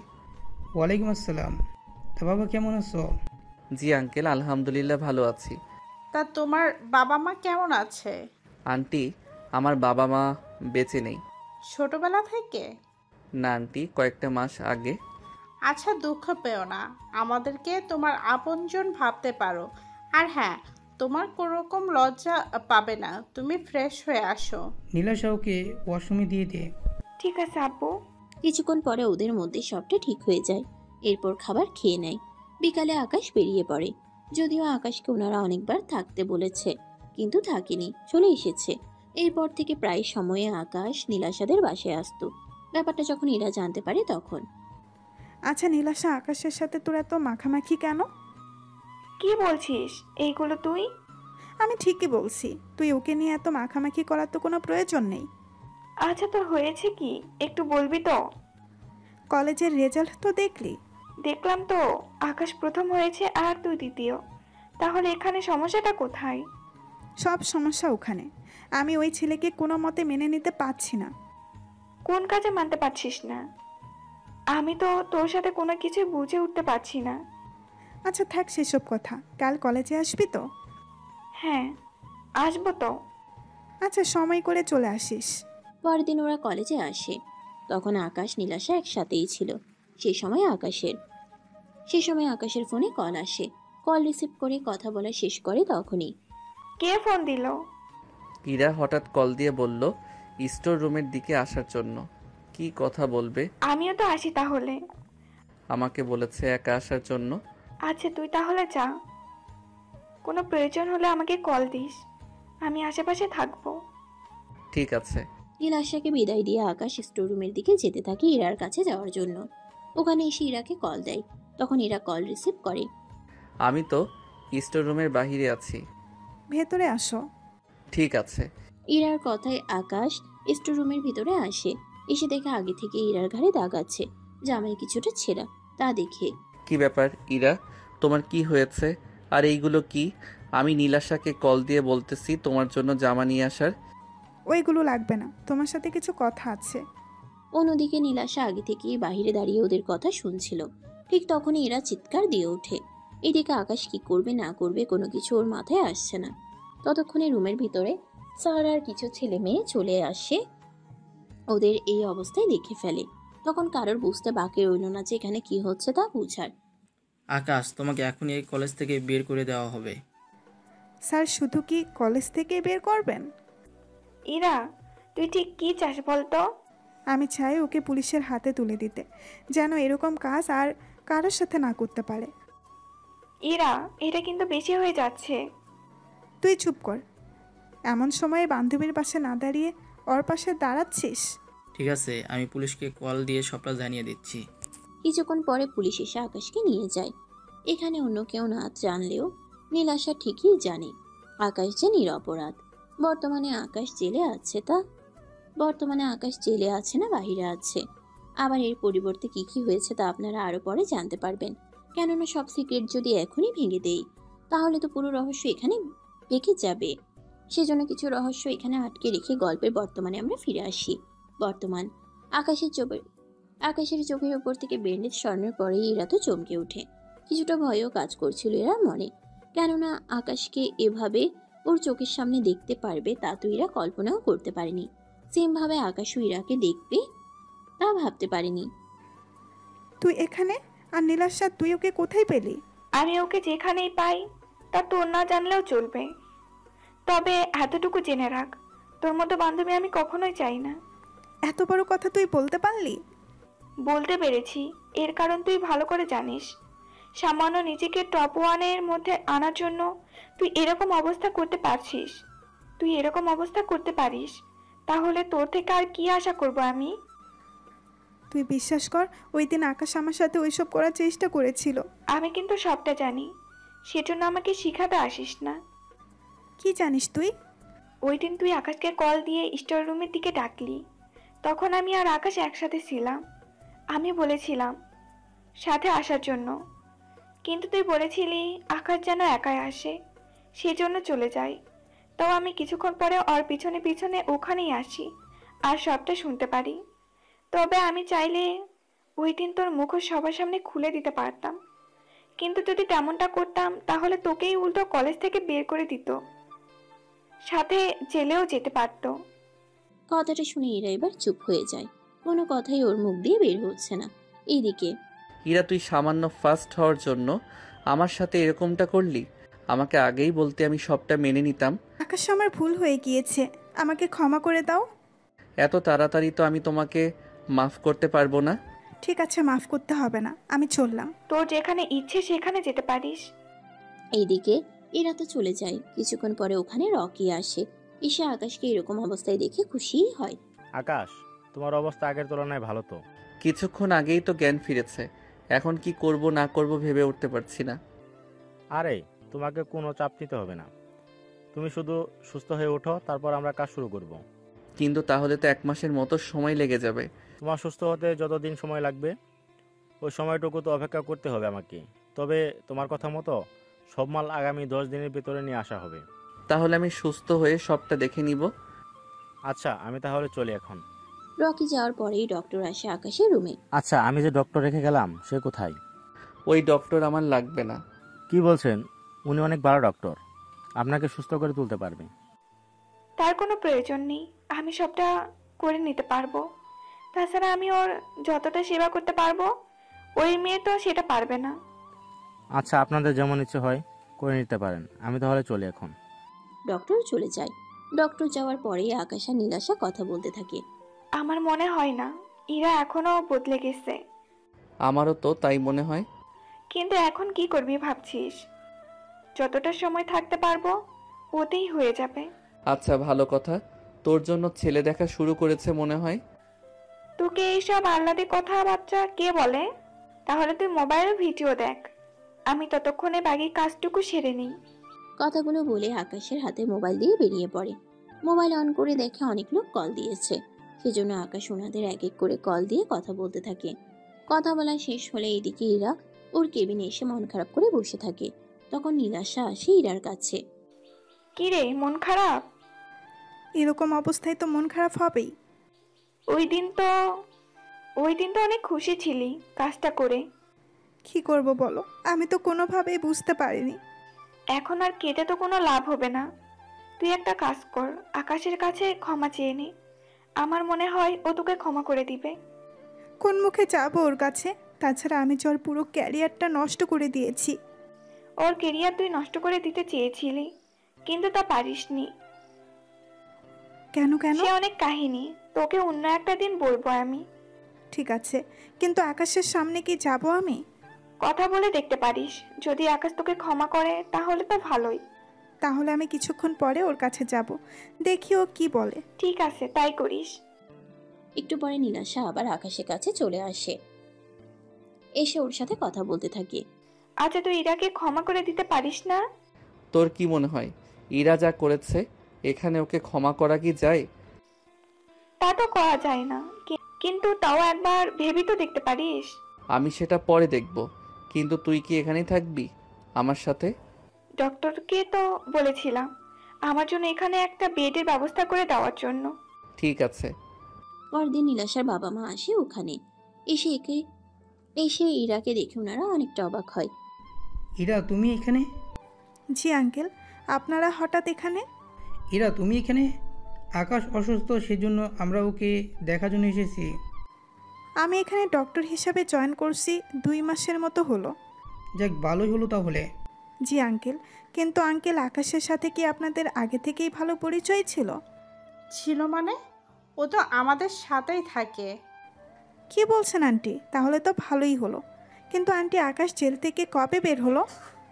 ওয়ালাইকুম আসসালাম। তা বাবা কেমন আছো? জি আঙ্কেল, আলহামদুলিল্লাহ ভালো আছি। তা তোমার বাবা মা কেমন আছে? আন্টি, আমার বাবা মা বেঁচে নেই। ছোটবেলা থেকে? না আন্টি, কয়েকটা মাস আগে। আচ্ছা, দুঃখ পেও না, আমাদেরকে তোমার আপনজন ভাবতে পারো। আর হ্যাঁ, তোমার কোনো রকম লজ্জা পাবে না, তুমি ফ্রেশ হয়ে আসো। নীলাশা ওকে ওয়াশরুমে দিয়ে দে। ঠিক আছে আব্বু। কিছুক্ষণ পরে ওদের মধ্যে সবটা ঠিক হয়ে যায়। এরপর খাবার খেয়ে নেয়। বিকালে আকাশ বেরিয়ে পড়ে। যদিও আকাশকে ওনারা অনেকবার থাকতে বলেছে, কিন্তু থাকেনি, চলে এসেছে। এরপর থেকে প্রায় সময়ে আকাশ নীলাশাদের বাসায় আসতো। ব্যাপারটা যখন ইরা জানতে পারে তখন। আচ্ছা নীলাশা, আকাশের সাথে তোর এত মাখামাখি কেন? কি বলছিস এইগুলো তুই? আমি ঠিকই বলছি, তুই ওকে নিয়ে এত মাখামাখি করার তো কোনো প্রয়োজন নেই। আচ্ছা, তোর হয়েছে কি একটু বলবি তো? কলেজের রেজাল্ট তো দেখলি? দেখলাম তো, আকাশ প্রথম হয়েছে আর তুই দ্বিতীয়। তাহলে এখানে সমস্যাটা কোথায়? সব সমস্যা ওখানে। আমি ওই ছেলেকে কোনো মতে মেনে নিতে পারছি না। কোন কাজে মানতে পারছিস না? আমি তো তোর সাথে কোনো কিছু বুঝে উঠতে পারছি না। আচ্ছা থাক সেসব কথা, কাল কলেজে আসবি তো? হ্যাঁ, আসবো তো। আচ্ছা, সময় করে চলে আসিস। পরের দিন ওরা কলেজে আসে। তখন আকাশ নীলাশা একসাথেই ছিল। সে সময় আকাশের ফোনে কল আসে। কল রিসিভ করে কথা বলা শেষ করে তখনই কে ফোন দিল? ইরা হঠাৎ কল দিয়ে বলল স্টোর রুমের দিকে আসার জন্য। কি কথা বলবে? আমিও তো আসি তাহলে। আমাকে বলেছে একা আসার জন্য। আচ্ছা তুই তাহলে যা, কোনো প্রয়োজন হলে আমাকে কল দিস, আমি আশেপাশে থাকবো। ঠিক আছে। নীলাশাকে বিদায় দিয়ে আকাশ স্টোর রুমের দিকে যেতে থাকে ইরার কাছে যাওয়ার জন্য। ওখানে এসে ইরাকে কল দেয়। তখন ইরা কল রিসিভ করে। আমি তো স্টোর রুমের বাহিরে আছি। ভেতরে আসো। ঠিক আছে। ইরার কথায় আকাশ স্টোর রুমের ভিতরে আসে। এসে দেখে আগে থেকে ইরার ঘাড়ে দাগ আছে, জামায় কিছুটা ছেঁড়া। তা দেখে কি ব্যাপার ইরা, তোমার কি হয়েছে? আর এইগুলো কি? আমি নীলাশাকে কল দিয়ে বলতেছি তোমার জন্য জামা নিয়ে আসার। ওইগুলো লাগবে না, তোমার সাথে কিছু কথা আছে। অন্যদিকে নীলাশা আগে থেকেই বাহিরে দাঁড়িয়ে ওদের কথা শুনছিল। ঠিক তখনই এরা চিৎকার দিয়ে ওঠে। এদিকে আকাশ কি করবে না করবে কোনো কিছু ওর মাথায় আসছে না। ততক্ষণে রুমের ভিতরে স্যার আর কিছু ছেলে মেয়ে চলে আসে। ওদের এই অবস্থায় দেখে ফেলে। তখন কারোর বুঝতে বাকি রইল না যে এখানে কি হচ্ছে তা বুঝার। আকাশ, তোমাকে এখনই এই কলেজ থেকে বের করে দেওয়া হবে। স্যার শুধু কি কলেজ থেকে বের করবেন? ইরা, তুই ঠিক কি চাস বলতো? আমি চাই ওকে পুলিশের হাতে তুলে দিতে, যেন এরকম কাজ আর কারোর সাথে না করতে পারে। ইরা, এটা কিন্তু বেশি হয়ে যাচ্ছে। তুই চুপ কর। এমন সময়ে বান্ধবীর পাশে না দাঁড়িয়ে ওর পাশে দাঁড়াচ্ছিস? ঠিক আছে, আমি পুলিশকে কল দিয়ে সবটা জানিয়ে দিচ্ছি। কিছুক্ষণ পরে পুলিশ এসে আকাশকে নিয়ে যায়। এখানে অন্য কেউ না জানলেও নীলাশা ঠিকই জানে আকাশ যে নিরপরাধ। বর্তমানে আকাশ জেলে আছে না বাহিরে আছে। আবার এর পরিবর্তে কি কি হয়েছে তা আপনারা আরো পরে জানতে পারবেন। কেননা সব সিক্রেট যদি এখনই ভেঙে দেই তাহলে তো পুরো রহস্য এখানে বেঁকে যাবে। সেজন্য কিছু রহস্য এখানে আটকে রেখে গল্পের বর্তমানে আমরা ফিরে আসি। বর্তমান আকাশের চোখের উপর থেকে ব্যান্ডেজ সরানোর পরেই এরা তো চমকে ওঠে। কিছুটা ভয়ও কাজ করছিল এরা মনে, কেননা আকাশকে এভাবে ওর চোখের সামনে দেখতে পারবে তা তো এরা কল্পনাও করতে পারেনি। সেম ভাবে আকাশও ইরাকে দেখবে তা ভাবতে পারেনি। তুই এখানে? আর নীলাশা, তুই ওকে কোথায় পেলি? আমি ওকে যেখানেই পাই তা তোর না জানলেও চলবে, তবে এতটুকু জেনে রাখ, তোর মতো বান্ধবী আমি কখনোই চাই না। এত বড় কথা তুই বলতে পারলি? বলতে পেরেছি, এর কারণ তুই ভালো করে জানিস। সামান্য নিজেকে টপ ওয়ানের মধ্যে আনার জন্য তুই এরকম অবস্থা করতে পারিস, তাহলে তোর থেকে আর কি আশা করব আমি? তুই বিশ্বাস কর, ওই দিন আকাশ আমার সাথে ওইসব করার চেষ্টা করেছিল। আমি কিন্তু সবটা জানি, সেজন্য আমাকে শিখাতে আসিস না। কি জানিস তুই? ওই দিন তুই আকাশকে কল দিয়ে স্টোর রুমের দিকে ডাকলি, তখন আমি আর আকাশ একসাথে ছিলাম। আমি বলেছিলাম সাথে আসার জন্য, কিন্তু তুই বলেছিলি আকাশ যেন একাই আসে, সেজন্য চলে যাই। তো আমি কিছুক্ষণ পরে ওর পিছনে পিছনে ওখানেই আসি আর সবটা শুনতে পারি। তবে আমি চাইলে ওই দিন তোর মুখও সবার সামনে খুলে দিতে পারতাম, কিন্তু যদি তেমনটা করতাম তাহলে তোকেই উল্টো কলেজ থেকে বের করে দিত, সাথে জেলেও যেতে পারতো। কথাটা শুনে ইরা এবার চুপ হয়ে যায়। কোনো কথাই ওর মুখ দিয়ে বের হচ্ছে না। এইদিকে ইরা, তুই সামান্য ফার্স্ট হওয়ার জন্য আমার সাথে এরকমটা করলি? আমাকে আগেই বলতে আমি সবটা মেনে নিতাম। আকাশ, আমার ভুল হয়ে গিয়েছে, আমাকে ক্ষমা করে দাও। এত তাড়াতাড়ি তো আমি তোমাকে মাফ করতে পারবো না। ঠিক আছে, মাফ করতে হবে না, আমি চললাম। তোর যেখানে ইচ্ছে সেখানে যেতে পারিস। এইদিকে এরা তো চলে যায়। কিছুক্ষণ পরে ওখানে রকি আসে। এসে আকাশকে এরকম অবস্থায় দেখে খুশিই হয়। আকাশ, তোমার অবস্থা আগের তুলনায় ভালো তো? কিছুক্ষণ আগেই তো জ্ঞান ফিরেছে, এখন কি করব না করব ভেবে উঠতে পারছি না। আরে, তোমাকে কোনো চাপ নিতে হবে না, তুমি শুধু সুস্থ হয়ে ওঠো, তারপর আমরা কাজ শুরু করব। কিন্তু তাহলে তো 1 মাসের মতো সময় লেগে যাবে। তোমার সুস্থ হতে যতদিন সময় লাগবে ওই সময়টুকু তো অপেক্ষা করতে হবে আমাকে। তবে তোমার কথা মতো সব মাল আগামী 10 দিনের ভিতরে নিয়ে আসা হবে। তাহলে আমি সুস্থ হয়ে সবটা দেখে নিব। আচ্ছা, আমি তাহলে চলি এখন। রকি যাওয়ার পরেই ডক্টর আসে আকাশের রুমে। আচ্ছা, আমি যে ডক্টর রেখে গেলাম সে কোথায়? ওই ডক্টর আমার লাগবে না। কি বলছেন? উনি অনেক ভালো ডক্টর, আপনাকে সুস্থ করে তুলতে পারবে। তার কোনো প্রয়োজন নেই, আমি সবটা করে নিতে পারবো। তাছাড়া আমি ওর যতটা সেবা করতে পারবো ওই মেয়ে তো সেটা পারবে না। আচ্ছা, আপনাদের যেমন ইচ্ছে হয় করে নিতে পারেন। আমি তাহলে চলি এখন। ডক্টর চলে যায়। ডক্টর যাওয়ার পরেই আকাশ আর নীলাশা কথা বলতে থাকে। আমার মনে হয় না ইরা এখনো বদলে গেছে। আমারও তো তাই মনে হয়। কিন্তু এখন কি করবি ভাবছিস? যতটা সময় থাকতে পারবো ওতেই হয়ে যাবে। আচ্ছা, ভালো কথা। তোর জন্য ছেলে দেখা শুরু করেছে মনে হয়। তোকে এইসব আহ্লাদে কথাবার্তা কে বলে? তাহলে তুই মোবাইলে ভিডিও দেখ, আমি ততক্ষণে বাকি কাজটুকু সেরে নিই। কথাগুলো বলে আকাশের হাতে মোবাইল দিয়ে বেরিয়ে পড়ে। মোবাইল অন করে দেখে অনেক লোক কল দিয়েছে। সেজন্য আকাশ ওনাদের এক এক করে কল দিয়ে কথা বলতে থাকে। কথা বলা শেষ হলে এদিকে ইরা ওর কেবিনে এসে মন খারাপ করে বসে থাকে। তখন নীলাশা আসে ইরার কাছে। কি রে, মন খারাপ? এরকম অবস্থায় তো মন খারাপ হবেই। ওই দিন তো অনেক খুশি ছিলি কাজটা করে। কি করব বলো, আমি তো কোনোভাবেই বুঝতে পারিনি। এখন আর কেটে তো কোনো লাভ হবে না। তুই একটা কাজ কর, আকাশের কাছে ক্ষমা চেয়ে নে। আমার মনে হয় ও তোকে ক্ষমা করে দিবে। কোন মুখে যাবো ওর কাছে? তাছাড়া আমি যে ওর পুরো ক্যারিয়ারটা নষ্ট করে দিয়েছি। ওর কেরিয়ার তুই নষ্ট করে দিতে চেয়েছিলি, কিন্তু তা পারিসনি। কেন কেন? সে অনেক কাহিনী, তোকে অন্য একটা দিন বলবো আমি। ঠিক আছে, কিন্তু আকাশের সামনে কি যাব আমি? কথা বলে দেখতে পারিস, যদি আকাশ তোকে ক্ষমা করে তাহলে তো ভালোই। তাহলে আমি কিছুক্ষণ পরে ওর কাছে যাব, দেখি ও কি বলে। ঠিক আছে, তাই করিস। একটু পরে নীলাশা আবার আকাশের কাছে চলে আসে। এসে ওর সাথে কথা বলতে থাকে। আচ্ছা, তুই ইরাকে ক্ষমা করে দিতে পারিস না? তোর কি মনে হয় ইরা যা করেছে এখানে ওকে ক্ষমা করা কি যায়? তা তো করা যায় না, কিন্তু তাও একবার ভেবে তো দেখতে পারিস। আমি সেটা পরে দেখব, কিন্তু তুই কি এখানেই থাকবি আমার সাথে? ডক্টরকে তো বলেছিলাম আমার জন্য এখানে একটা বেডের ব্যবস্থা করে দেওয়ার জন্য। ঠিক আছে। পরদিন নীলাশার বাবা মা আসে ওখানে। এসে ইরাকে দেখে ওনারা অনেকটা অবাক হয়। ইরা, তুমি এখানে? জি আঙ্কেল, আপনারা হঠাৎ এখানে? ইরা, তুমি এখানে? আকাশ অসুস্থ, সেজন্য আমরা ওকে দেখার জন্য এসেছি। আমি এখানে ডক্টর হিসাবে জয়েন করছি 2 মাসের মতো হলো। যাক, ভালোই হলো তাহলে। জি আঙ্কেল, কিন্তু আঙ্কেল আকাশের সাথে কি আপনাদের আগে থেকেই ভালো পরিচয় ছিল? ছিল মানে? ও তো আমাদের সাথেই থাকে। কি বলছেন আন্টি? তাহলে তো ভালোই হলো। কিন্তু আন্টি, আকাশ জেল থেকে কবে বের হলো?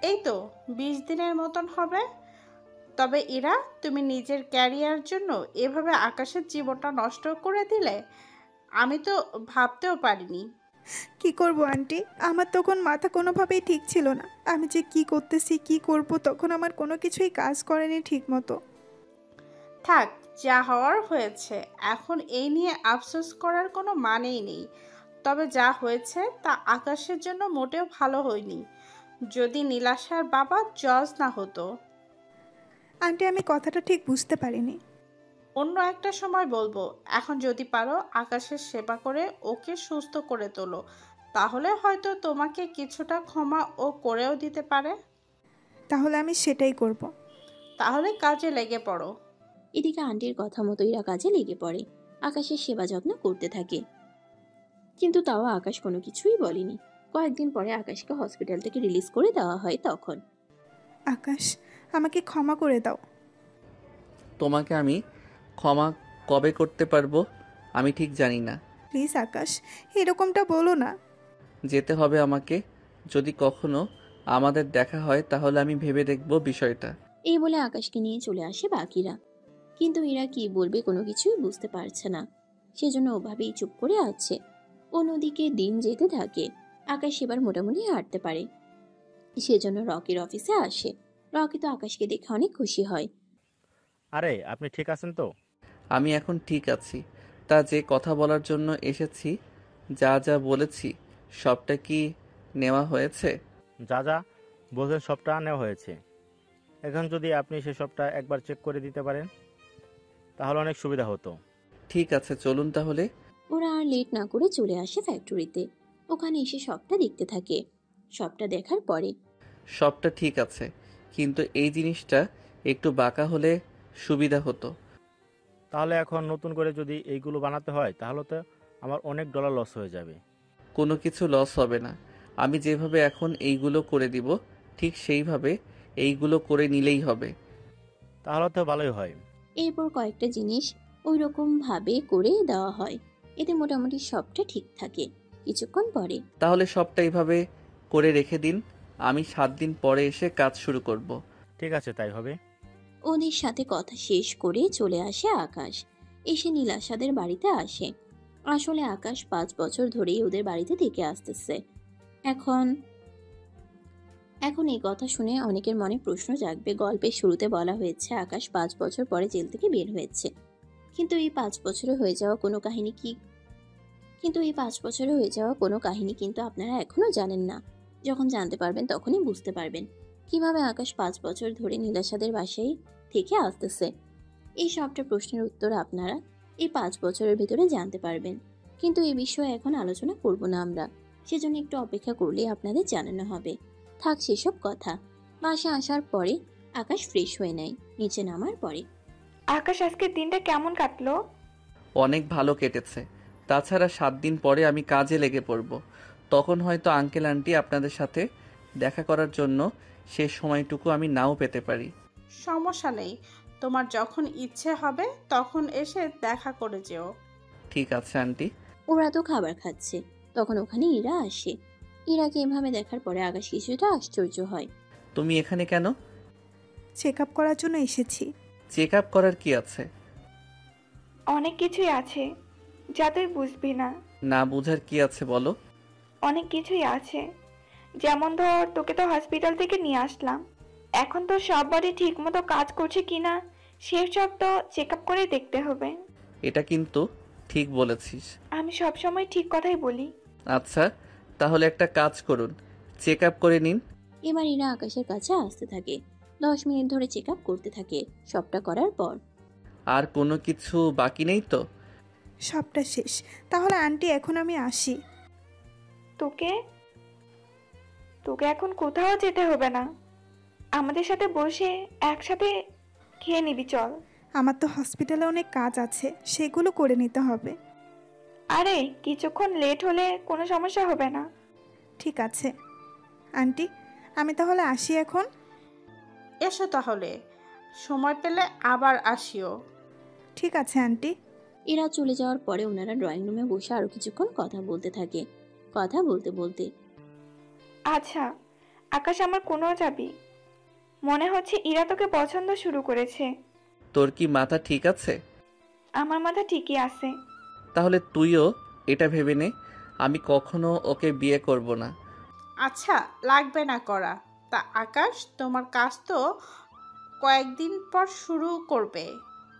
এই তো 20 দিনের মতন হবে। তবে ইরা, তুমি নিজের ক্যারিয়ার জন্য এভাবে আকাশের জীবনটা নষ্ট করে দিলে আমি তো ভাবতেও পারিনি। কি করব আন্টি, আমার তখন মাথা কোনোভাবেই ঠিক ছিল না। আমি যে কি করতেছি কি করব, তখন আমার কোনো কিছুই কাজ করেনি ঠিক মতো। থাক, যা হওয়ার হয়েছে। এখন এই নিয়ে আফসোস করার কোনো মানেই নেই। তবে যা হয়েছে তা আকাশের জন্য মোটেও ভালো হয়নি। যদি নীলাশার বাবা জজ না হতো। আন্টি, আমি কথাটা ঠিক বুঝতে পারিনি। অন্য একটা সময় বলবো। এখন যদি পারো আকাশের সেবা করে ওকে সুস্থ করে তোলো, তাহলে হয়তো তোমাকে কিছুটা ক্ষমা ও করেও দিতে পারে। তাহলে আমি সেটাই করব। তাহলে কাজে লেগে পড়ো। এদিকে আন্টির কথা মতো ইরা কাজে লেগে পড়ে। আকাশের সেবা যত্ন করতে থাকে। কিন্তু তাও আকাশ কোনো কিছুই বলেনি। কয়েকদিন পরে আকাশকে হসপিটাল থেকে রিলিজ করে দেওয়া হয়। তখন আকাশ, আমাকে ক্ষমা করে দাও। তোমাকে আমি ক্ষমা কবে করতে পারবো আমি ঠিক জানি না। প্লিজ আকাশ, এরকমটা বলো না। যেতে হবে আমাকে। যদি কখনো আমাদের দেখা হয় তাহলে আমি ভেবে দেখব বিষয়টা। এই বলে আকাশকে নিয়ে চলে আসে বাকিরা। কিন্তু ইরা কি বলবে কোনো কিছুই বুঝতে পারছে না। সেজন্য ওভাবেই চুপ করে আছে। অন্যদিকে দিন যেতে থাকে। আকাশ এবার মোটামুটি হাঁটতে পারে। সেজন্য রকির অফিসে আসে। রকি তো আকাশকে দেখে অনেক খুশি হয়। আরে, আপনি ঠিক আছেন তো? আমি এখন ঠিক আছি। তা যে কথা বলার জন্য এসেছি, যা যা বলেছি সবটা কি নেওয়া হয়েছে? যা যা বলছেন সবটা নেওয়া হয়েছে। এখন যদি আপনি সেসবটা একবার চেক করে দিতে পারেন তাহলে অনেক সুবিধা হতো। ঠিক আছে, চলুন তাহলে। ওরা আর লেট না করে চলে আসে ফ্যাক্টরিতে। ওখানে এসে সবটা দেখতে থাকে। সবটা দেখার পরে সবটা ঠিক আছে, কিন্তু এই জিনিসটা একটু বাঁকা হলে সুবিধা হতো। তাহলে এখন নতুন করে যদি এইগুলো বানাতে হয় তাহলে তো আমার অনেক ডলার লস হয়ে যাবে। কোনো কিছু লস হবে না। আমি যেভাবে এখন এইগুলো করে দিব ঠিক সেইভাবে এইগুলো করে নিলেই হবে। তাহলে তো ভালোই হয়। এরপর কয়েকটা জিনিস ওই রকম ভাবে করে দেওয়া হয়, এতে মোটামুটি সবটা ঠিক থাকে। কিছুক্ষণ পরে তাহলে সবটা এইভাবে করে রেখে দিন, আমি 7 দিন পরে এসে কাজ শুরু করব। ঠিক আছে, তাই হবে। ওদের সাথে কথা শেষ করে চলে আসে আকাশ। এসে নীলাশাদের বাড়িতে আসে। আসলে আকাশ 5 বছর ধরেই ওদের বাড়িতে থেকে আসতেছে। এখন এখন এই কথা শুনে অনেকের মনে প্রশ্ন জাগবে। গল্পের শুরুতে বলা হয়েছে আকাশ 5 বছর পরে জেল থেকে বের হয়েছে, কিন্তু এই 5 বছরে হয়ে যাওয়া কোনো কাহিনী কিন্তু আপনারা এখনো জানেন না। যখন জানতে পারবেন তখনই বুঝতে পারবেন কিভাবে আকাশ 5 বছর ধরে নীলাশাদের বাসায় থেকে আসতেছে। এই সবটা প্রশ্নের উত্তর আপনারা এই 5 বছরের ভিতরে জানতে পারবেন, কিন্তু এই বিষয়ে এখন আলোচনা করব না আমরা। সেজন্য একটু অপেক্ষা করলেই আপনাদের জানানো হবে। থাক সেসব কথা। বাসা আসার পরে আকাশ ফ্রেশ হয়ে নেয়। নিচে নামার পরে আকাশ, আজকের দিনটা কেমন কাটলো? অনেক ভালো কেটেছে। তাছাড়া 7 দিন পরে আমি কাজে লেগে পড়ব। তখন হয়তো আঙ্কেল আন্টি আপনাদের সাথে দেখা করার জন্য শেষ সময়টুকু আমি নাও পেতে পারি। সমস্যা নেই, তোমার যখন ইচ্ছে হবে তখন এসে দেখা করে যেও। ঠিক আছে আন্টি। ওরা তো খাবার খাচ্ছে, তখন ওখানে ইরা আসে। ইরাকে এভাবে দেখার পরে আকাশ কিছুটা আশ্চর্য হয়। তুমি এখানে কেন? চেক আপ করার জন্য এসেছি। চেক আপ করার কি আছে? অনেক কিছুই আছে যা তুই বুঝবি না। না বুঝার কি আছে বলো। অনেক কিছুই আছে, যেমন ধর তোকে তো হসপিটাল থেকে নিয়ে আসলাম। এখন তো সব বডি ঠিক মতো কাজ করছে কিনা সেসব তো চেক আপ করে দেখতে হবে। এটা কিন্তু ঠিক বলেছিস। আমি সব সময় ঠিক কথাই বলি। আচ্ছা, তাহলে একটা কাজ করুন, চেক আপ করে নিন। এবার ইরা আকাশের কাছে আসতে থাকে। 10 মিনিট ধরে চেক আপ করতে থাকে। সবটা করার পর আর কোনো কিছু বাকি নেই তো? সবটা শেষ। তাহলে আন্টি এখন আমি আসি। তোকে তোকে এখন কোথাও যেতে হবে না, আমাদের সাথে বসে একসাথে খেয়ে নিবি, চল। আমার তো হসপিটালে অনেক কাজ আছে, সেগুলো করে নিতে হবে। আরে কিছুক্ষণ লেট হলে কোনো সমস্যা হবে না। ঠিক আছে আন্টি, আমি তাহলে আসি এখন। এসো তাহলে, সময় পেলে আবার আসিও। ঠিক আছে আন্টি। এরা চলে যাওয়ার পরে ওনারা ড্রয়িং রুমে বসে আরো কিছুক্ষণ কথা বলতে থাকে। কথা বলতে বলতে আচ্ছা আকাশ, আমার কোনো যাবি? মনে হচ্ছে ইরা তোকে পছন্দ শুরু করেছে। তোর কি মাথা ঠিক আছে? আমার মাথা ঠিকই আছে। তাহলে তুইও এটা ভেবে নে, আমি কখনো ওকে বিয়ে করব না। আচ্ছা, লাগবে না করা। তা আকাশ, তোমার কাজ তো কয়েকদিন পর শুরু করবে,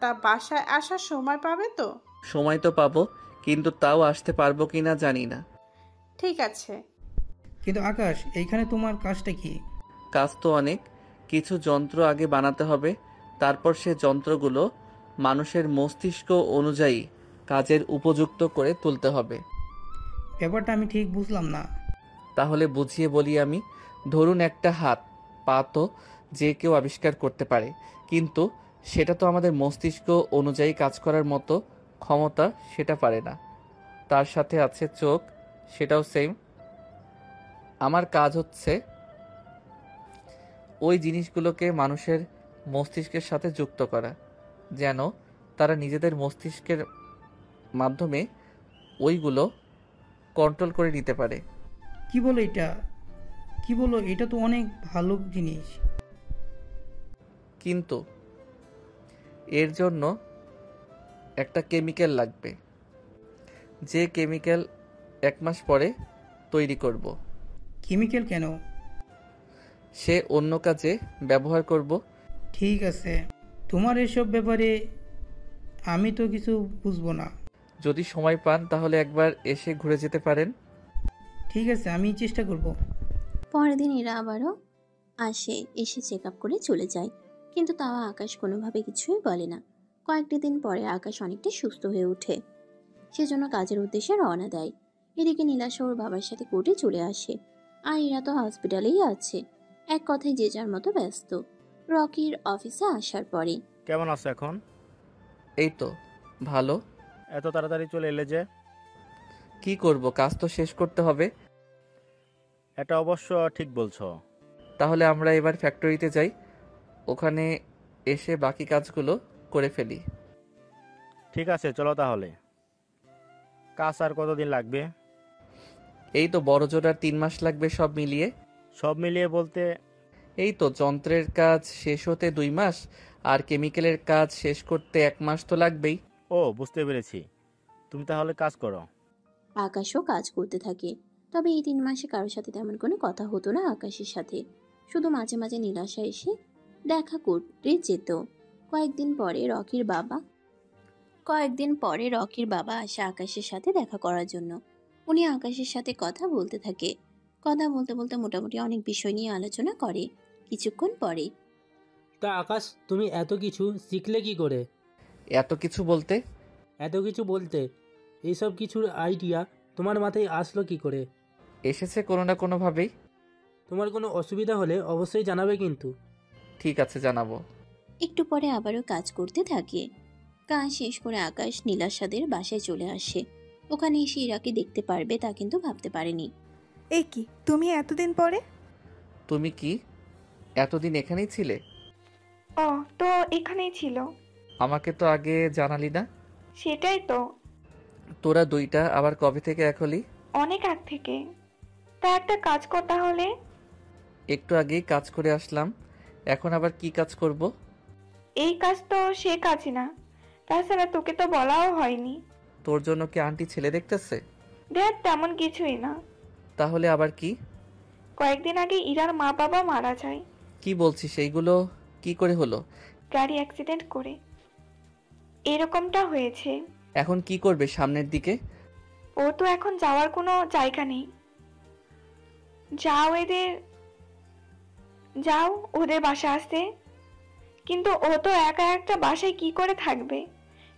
তা বাসায় আসার সময় পাবে তো? সময় তো পাবো, কিন্তু তাও আসতে পারবো কিনা জানি না। ঠিক আছে। কিন্তু আকাশ, এইখানে তোমার কাজটা কি? কাজ তো অনেক কিছু। যন্ত্র আগে বানাতে হবে, তারপর সে যন্ত্রগুলো মানুষের মস্তিষ্ক অনুযায়ী কাজের উপযুক্ত করে তুলতে হবে। ব্যাপারটা আমি ঠিক বুঝলাম না। তাহলে বুঝিয়ে বলি আমি। ধরুন একটা হাত পা তো যে কেউ আবিষ্কার করতে পারে, কিন্তু সেটা তো আমাদের মস্তিষ্ক অনুযায়ী কাজ করার মতো ক্ষমতা সেটা পারে না। তার সাথে আছে চোখ, সেটাও সেম। আমার কাজ হচ্ছে ওই জিনিসগুলোকে মানুষের মস্তিষ্কের সাথে যুক্ত করা, যেন তারা নিজেদের মস্তিষ্কের মাধ্যমে ওইগুলো কন্ট্রোল করে নিতে পারে। কি বলো এটা? কি বলো, এটা তো অনেক ভালো জিনিস। কিন্তু এর জন্য একটা কেমিক্যাল লাগবে, যে কেমিক্যাল 1 মাস পরে তৈরি করব। কেমিক্যাল কেন? সে অন্য কাজে ব্যবহার করব। ঠিক আছে, তোমার এসব ব্যাপারে আমি তো কিছু বুঝবো না। যদি সময় পান তাহলে একবার এসে ঘুরে যেতে পারেন। ঠিক আছে, আমি চেষ্টা করব। পরের দিন এরা আবারও আসে, এসে চেক আপ করে চলে যায়। কিন্তু তাও আকাশ কোনোভাবে কিছুই বলে না। কয়েকটি দিন পরে আকাশ অনেকটা সুস্থ হয়ে ওঠে। সেজন্য কাজের উদ্দেশ্যে রওনা দেয়। এদিকে নীলাশা ওর বাবার সাথে কোর্টে চলে আসে, আর এরা তো হসপিটালেই আছে। এক কথায় যে যার মতো ব্যস্ত। রকির অফিসে আসার পরে কেমন আছো এখন? এই তো ভালো। এত তাড়াতাড়ি চলে এলে যে? কি করব, কাজ তো শেষ করতে হবে। এটা অবশ্য ঠিক বলছো। তাহলে আমরা এবার ফ্যাক্টরিতে যাই, ওখানে এসে বাকি কাজগুলো করে ফেলি। ঠিক আছে, চলো তাহলে। কাজ আর কতদিন লাগবে? এই তো বড় জোর আর 3 মাস লাগবে সব মিলিয়ে। সব মিলিয়ে বলতে? এই তো যন্ত্রের কাজ শেষ হতে 2 মাস, আর কেমিক্যালের কাজ শেষ করতে 1 মাস তো লাগবেই। ও, বুঝতে পেরেছি। তুমি তাহলে কাজ করো। আকাশও কাজ করতে থাকে। তবে এই 3 মাসে কারোর সাথে তেমন কোনো কথা হতো না আকাশের সাথে। শুধু মাঝে মাঝে নীলাশা এসে দেখা করতে যেত। কয়েকদিন পরে রকির বাবা আসে আকাশের সাথে দেখা করার জন্য। উনি আকাশের সাথে কথা বলতে থাকে। কথা বলতে বলতে মোটামুটি অনেক বিষয় নিয়ে আলোচনা করে। কিছুক্ষণ পরে, তা আকাশ, তুমি এত কিছু শিখলে কি করে? এত কিছু বলতে? এত কিছু বলতে এইসব কিছুর আইডিয়া তোমার মাথায় আসলো কি করে? এসেছে কোনো না কোনোভাবেই। তোমার কোনো অসুবিধা হলে অবশ্যই জানাবে কিন্তু। ঠিক আছে, জানাবো। একটু পরে আবারও কাজ করতে থাকে। কাজ শেষ করে আকাশ নীলাশাদের বাসায় চলে আসে। ওখানে এসে ইরাকে দেখতে পারবে তা কিন্তু ভাবতে পারেনি। এই কি, তুমি এতদিন পরে? তুমি কি এতদিন এখানেই ছিলে? ও, তো এখানেই ছিল। আমাকে তো আগে জানালি না। সেটাই তো। তোরা দুইটা আবার কবে থেকে এক হলি? অনেক আগ থেকে। তা একটা কাজ কর তাহলে। একটু আগেই কাজ করে আসলাম, এখন আবার কি কাজ করব? এই কাজ তো সে কাজই না। তাছাড়া তোকে তো বলাও হয়নি। তোর জন্য কি আন্টি ছেলে দেখতেছে? দেখ, তেমন কিছুই না। তাহলে আবার কি? কয়েকদিন আগে ইরার মা বাবা মারা যায়। কি বলছিস? এইগুলো কি করে হলো? গাড়ি অ্যাক্সিডেন্ট করে এরকমটা হয়েছে। এখন কি করবে সামনের দিকে? ও তো এখন যাওয়ার কোনো জায়গা নেই। যাও ওদের বাসা আসতে। কিন্তু ও তো একা একটা বাসায় কি করে থাকবে?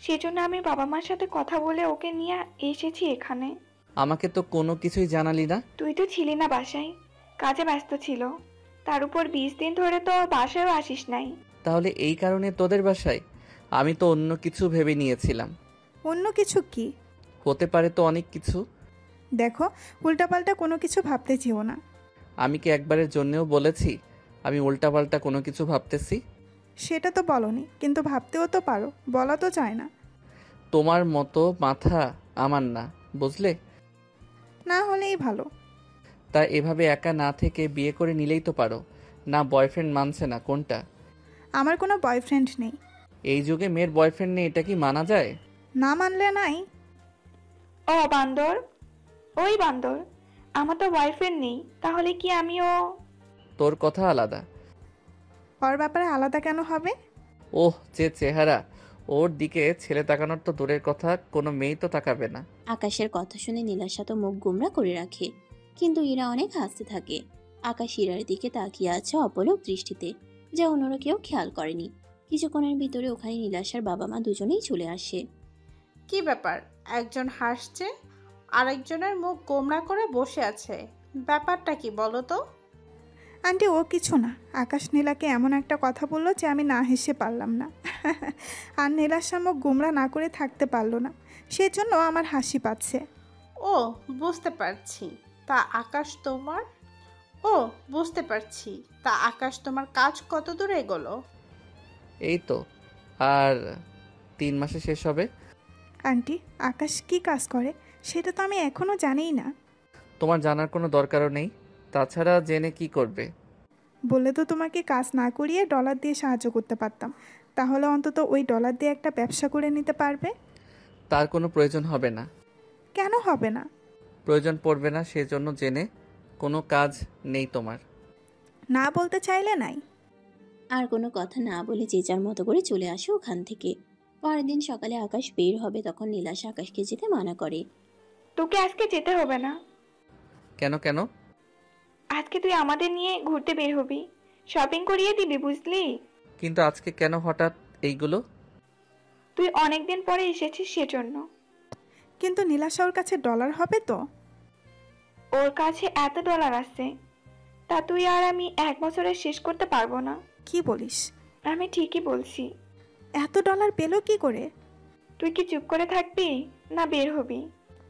সেজন্য আমি বাবা মার সাথে কথা বলে ওকে নিয়ে এসেছি এখানে। আমাকে তো কোনো কিছুই জানালি না। তুই তো ছিলি না বাসায়, কাজে ব্যস্ত ছিল। তার উপর 20 দিন ধরে তো বাসায়ও আসিস নাই। তাহলে এই কারণে তোদের বাসায়? আমি তো অন্য কিছু ভেবে নিয়েছিলাম। অন্য কিছু কি? হতে পারে তো অনেক কিছু। দেখো, উল্টাপাল্টা কোনো কিছু ভাবতে চেও না। আমি কি একবারের জন্যও বলেছি আমি উল্টাপাল্টা কোনো কিছু ভাবতেছি? সেটা তো বলনি, কিন্তু ভাবতেও তো পারো, বলা তো চায় না। তোমার মতো মাথা আমার না, বুঝলে? না হলেই ভালো। তা এভাবে একা না থেকে বিয়ে করে নিলেই তো পারো। না বয়ফ্রেন্ড মানছে না, কোনটা? আমার কোনো বয়ফ্রেন্ড নেই। এই যুগে মেয়ের বয়ফ্রেন্ড নেই, এটা কি মানা যায়? না মানলে নাই। ও বান্দর, ওই বান্দর, আমার তো বয়ফ্রেন্ড নেই। তাহলে কি আমিও? তোর কথা আলাদা। ওর ব্যাপারে আলাদা কেন হবে? ওহ, যে চেহারা, ওর দিকে ছেলে তাকানোর তো দূরের কথা, কোনো মেয়েই তো তাকাবে না। আকাশের কথা শুনে নীলাশা তো মুখ গোমরা করে রাখে। কিন্তু ইরা অনেক হাসতে থাকে। আকাশ ইরার দিকে তাকিয়ে আছে অপলক দৃষ্টিতে, যা অন্যরা কেউ খেয়াল করেনি। কিছুক্ষণের ভিতরে ওখানে নীলাশার বাবা মা দুজনেই চলে আসে। কি ব্যাপার? একজন হাসছে, আরেকজনের মুখ গোমড়া করে বসে আছে। ব্যাপারটা কি বলো তো? আন্টি, ও কিছু না। আকাশ নীলাকে এমন একটা কথা বললো যে আমি না হেসে পারলাম না। আর নীলার সামনে গোমরা না করে থাকতে পারলো না, সেজন্য আমার হাসি পাচ্ছে। ও, বুঝতে পারছি। তা আকাশ তোমার কাজ কত দূর এগোলো? এই তো আর 3 মাসে শেষ হবে। আন্টি, আকাশ কি কাজ করে সেটা তো আমি এখনো জানিই না। তোমার জানার কোনো দরকারও নেই। তাছাড়া জেনে কি করবে? বললে তো তোমাকে কাজ না করিয়ে ডলার দিয়ে সাহায্য করতে পারতাম। তাহলে অন্তত ওই ডলার দিয়ে একটা ব্যবসা করে নিতে পারবে। তার কোনো প্রয়োজন হবে না। কেন হবে না? প্রয়োজন পড়বে না, সেজন্য জেনে কোনো কাজ নেই তোমার। না বলতে চাইলে নাই। আর কোনো কথা না বলে যে যার মতো করে চলে আসে ওখান থেকে। পরের দিন সকালে আকাশ বের হবে, তখন নীলাশা আকাশকে যেতে মানা করে। তোকে আজকে যেতে হবে না। কেন কেন? আজকে তুই আমাদের নিয়ে ঘুরতে বের হবি, শপিং করিয়ে দিবি, বুঝলি? কিন্তু আজকে কেন হঠাৎ এইগুলো? তুই অনেকদিন পরে এসেছিস সেজন্য। কিন্তু নীলাশা ওর কাছে ডলার হবে তো? ওর কাছে এত ডলার আছে, তা তুই আর আমি 1 বছরে শেষ করতে পারবো না। কি বলিস? আমি ঠিকই বলছি। এত ডলার পেলো কি করে? তুই কি চুপ করে থাকবি না বের হবি?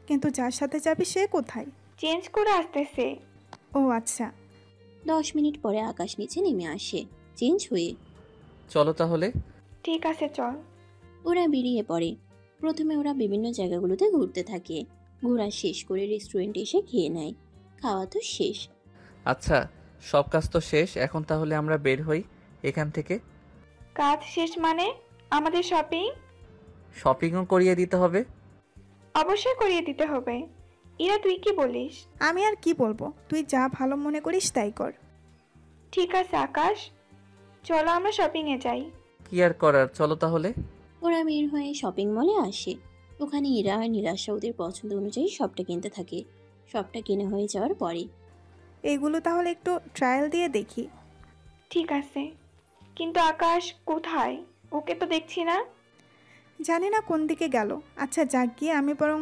কিন্তু যার সাথে যাবি সে কোথায়? চেঞ্জ করে আসতেছে। ও আচ্ছা। 10 মিনিট পরে আকাশ নিচে নেমে আসে চেঞ্জ হয়ে। চলো তাহলে। ঠিক আছে চল। ওরা বেরিয়ে পড়ে। প্রথমে ওরা বিভিন্ন জায়গাগুলোতে ঘুরতে থাকে। ঘোরা শেষ করে রেস্টুরেন্টে এসে খেয়ে নেয়। খাওয়া তো শেষ। আচ্ছা, সব কাজ তো শেষ, এখন তাহলে আমরা বের হই এখান থেকে। কাজ শেষ মানে? আমাদের শপিংও করিয়ে দিতে হবে। অবশ্যই করিয়ে দিতে হবে। ইরা তুই কি বলিস? আমি আর কি বলবো, তুই যা ভালো মনে করিস তাই কর। ঠিক আছে আকাশ, চলো আমরা শপিংয়ে যাই। কি আর করার, চলো তাহলে। ওরা বের হয়ে শপিং মলে আসে। ওখানে ইরা আর নীলাশা ওদের পছন্দ অনুযায়ী সবটা কিনতে থাকে। সবটা কিনে হয়ে যাওয়ার পরে এগুলো তাহলে একটু ট্রায়াল দিয়ে দেখি। ঠিক আছে, কিন্তু আকাশ কোথায়? ওকে তো দেখছি না। জানি না কোন দিকে গেল। আচ্ছা যাক গিয়ে আমি বরং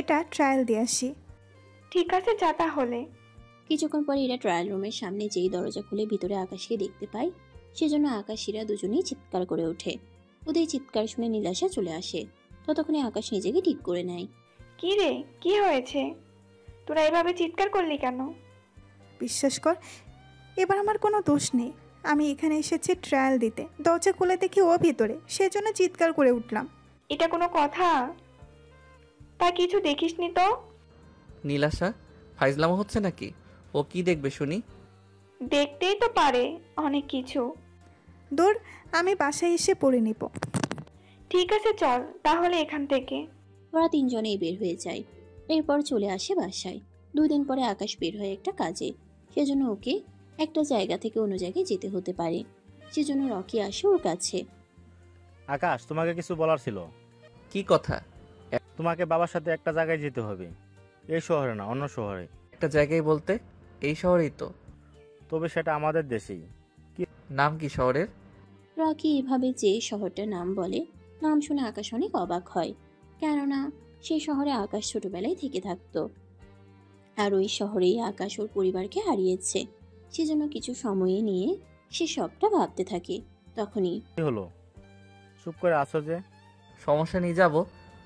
এটা ট্রায়াল দিয়ে আসি। ঠিক আছে যা তাহলে। কিছুক্ষণ পরে এরা ট্রায়াল রুমের সামনে যেই দরজা খুলে ভিতরে আকাশকে দেখতে পায়, সেজন্য আকাশ ইরা দুজনেই চিৎকার করে ওঠে। ওদের চিৎকার শুনে নীলাশা চলে আসে। ততক্ষণে আকাশ নিজেকে ঠিক করে নেয়। কি রে, কি হয়েছে? তোরা এভাবে চিৎকার করলি কেন? বিশ্বাস কর, এবার আমার কোনো দোষ নেই। আমি এখানে এসেছি ট্রায়াল দিতে, দরজা খুলে দেখি ও ভিতরে, সেজন্য চিৎকার করে উঠলাম। এটা কোনো কথা? তা কিছু দেখিসনি তো? নীলাশা, ফাইজলামো হচ্ছে নাকি? ও কি দেখবে শুনি? দেখতেই তো পারে অনেক কিছু। দূর, আমি বাসায় এসে পড়ে নিব। ঠিক আছে চল তাহলে এখান থেকে। ওরা তিনজনেই বের হয়ে যায়। এরপর চলে আসে বাসায়। 2 দিন পরে আকাশ বের হয় একটা কাজে। সেজন্য ওকে একটা জায়গা থেকে অন্য জায়গায় যেতে হতে পারে। সেজন্য রকি আসে ওর কাছে। আকাশ, তোমাকে কিছু বলার ছিল। কি কথা? তোমাকে বাবার সাথে একটা জায়গায় যেতে হবে। এই শহরে না, অন্য শহরে। একটা জায়গায় বলতে? এই শহরেই তো। তবে সেটা আমাদের দেশেই। নাম কি শহরের? রকি এভাবে যে শহরটার নাম বলে, নাম শুনে আকাশ অনেক অবাক হয়। কেননা সেই শহরে আকাশ ছোটবেলায় থেকে থাকতো। আর ওই শহরেই আকাশ ওর পরিবারকে হারিয়েছে। সেজন্য কিছু সময় নিয়ে সে সবটা ভাবতে থাকে। তখনই কি হলো, চুপ করে আছো যে? সমস্যা নিয়ে যাব।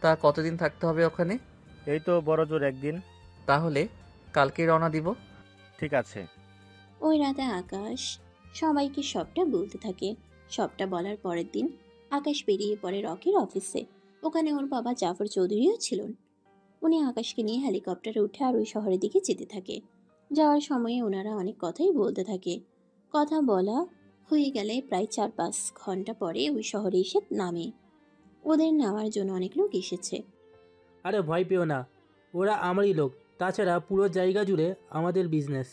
তা কতদিন থাকতে হবে ওখানে? এই তো বড় জোর 1 দিন। তাহলে কালকেই রওনা দিব। ঠিক আছে। ওই রাতে আকাশ সবাইকে সবটা বলতে থাকে। সবটা বলার পরের দিন আকাশ বেরিয়ে পড়ে রকির অফিসে। ওখানে ওর বাবা জাফর চৌধুরীও ছিলেন। উনি আকাশকে নিয়ে হেলিকপ্টারে উঠে আর ওই শহরের দিকে যেতে থাকে। যাওয়ার সময়ে ওনারা অনেক কথাই বলতে থাকে। কথা বলা হয়ে গেলে প্রায় 4-5 ঘন্টা পরে ওই শহরে এসে নামে। ওদের নেওয়ার জন্য অনেক লোক এসেছে। আরে ভয় পেও না, ওরা আমারই লোক। তাছাড়া পুরো জায়গা জুড়ে আমাদের বিজনেস।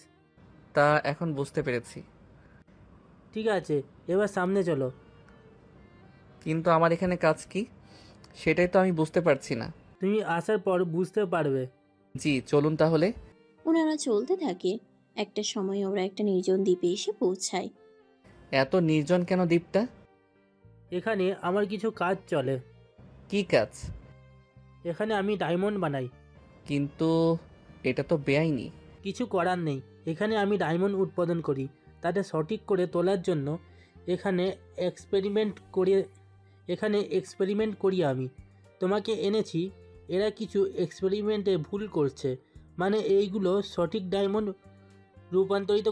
তা এখন বুঝতে পেরেছি। ঠিক আছে, এবার সামনে চলো। কিন্তু আমার এখানে কাজ কি, সেটাই তো আমি বুঝতে পারছি না। তুমি আসার পর বুঝতে পারবে। জি, চলুন তাহলে। ওনারা চলতে থাকে। একটা সময় ওরা একটা নির্জন দ্বীপে এসে পৌঁছায়। এত নির্জন কেন দ্বীপটা? এখানে আমার কিছু কাজ চলে। কি কাজ? এখানে আমি ডায়মন্ড বানাই। কিন্তু এটা তো বেআইনি। কিছু করার নেই, এখানে আমি ডায়মন্ড উৎপাদন করি। তাতে সঠিক করে তোলার জন্য এখানে এক্সপেরিমেন্ট করি আমি। তোমাকে এনেছি, এরা কিছু এক্সপেরিমেন্টে ভুল করছে। মানে এইগুলো সঠিক ডায়মন্ড রূপান্তরিত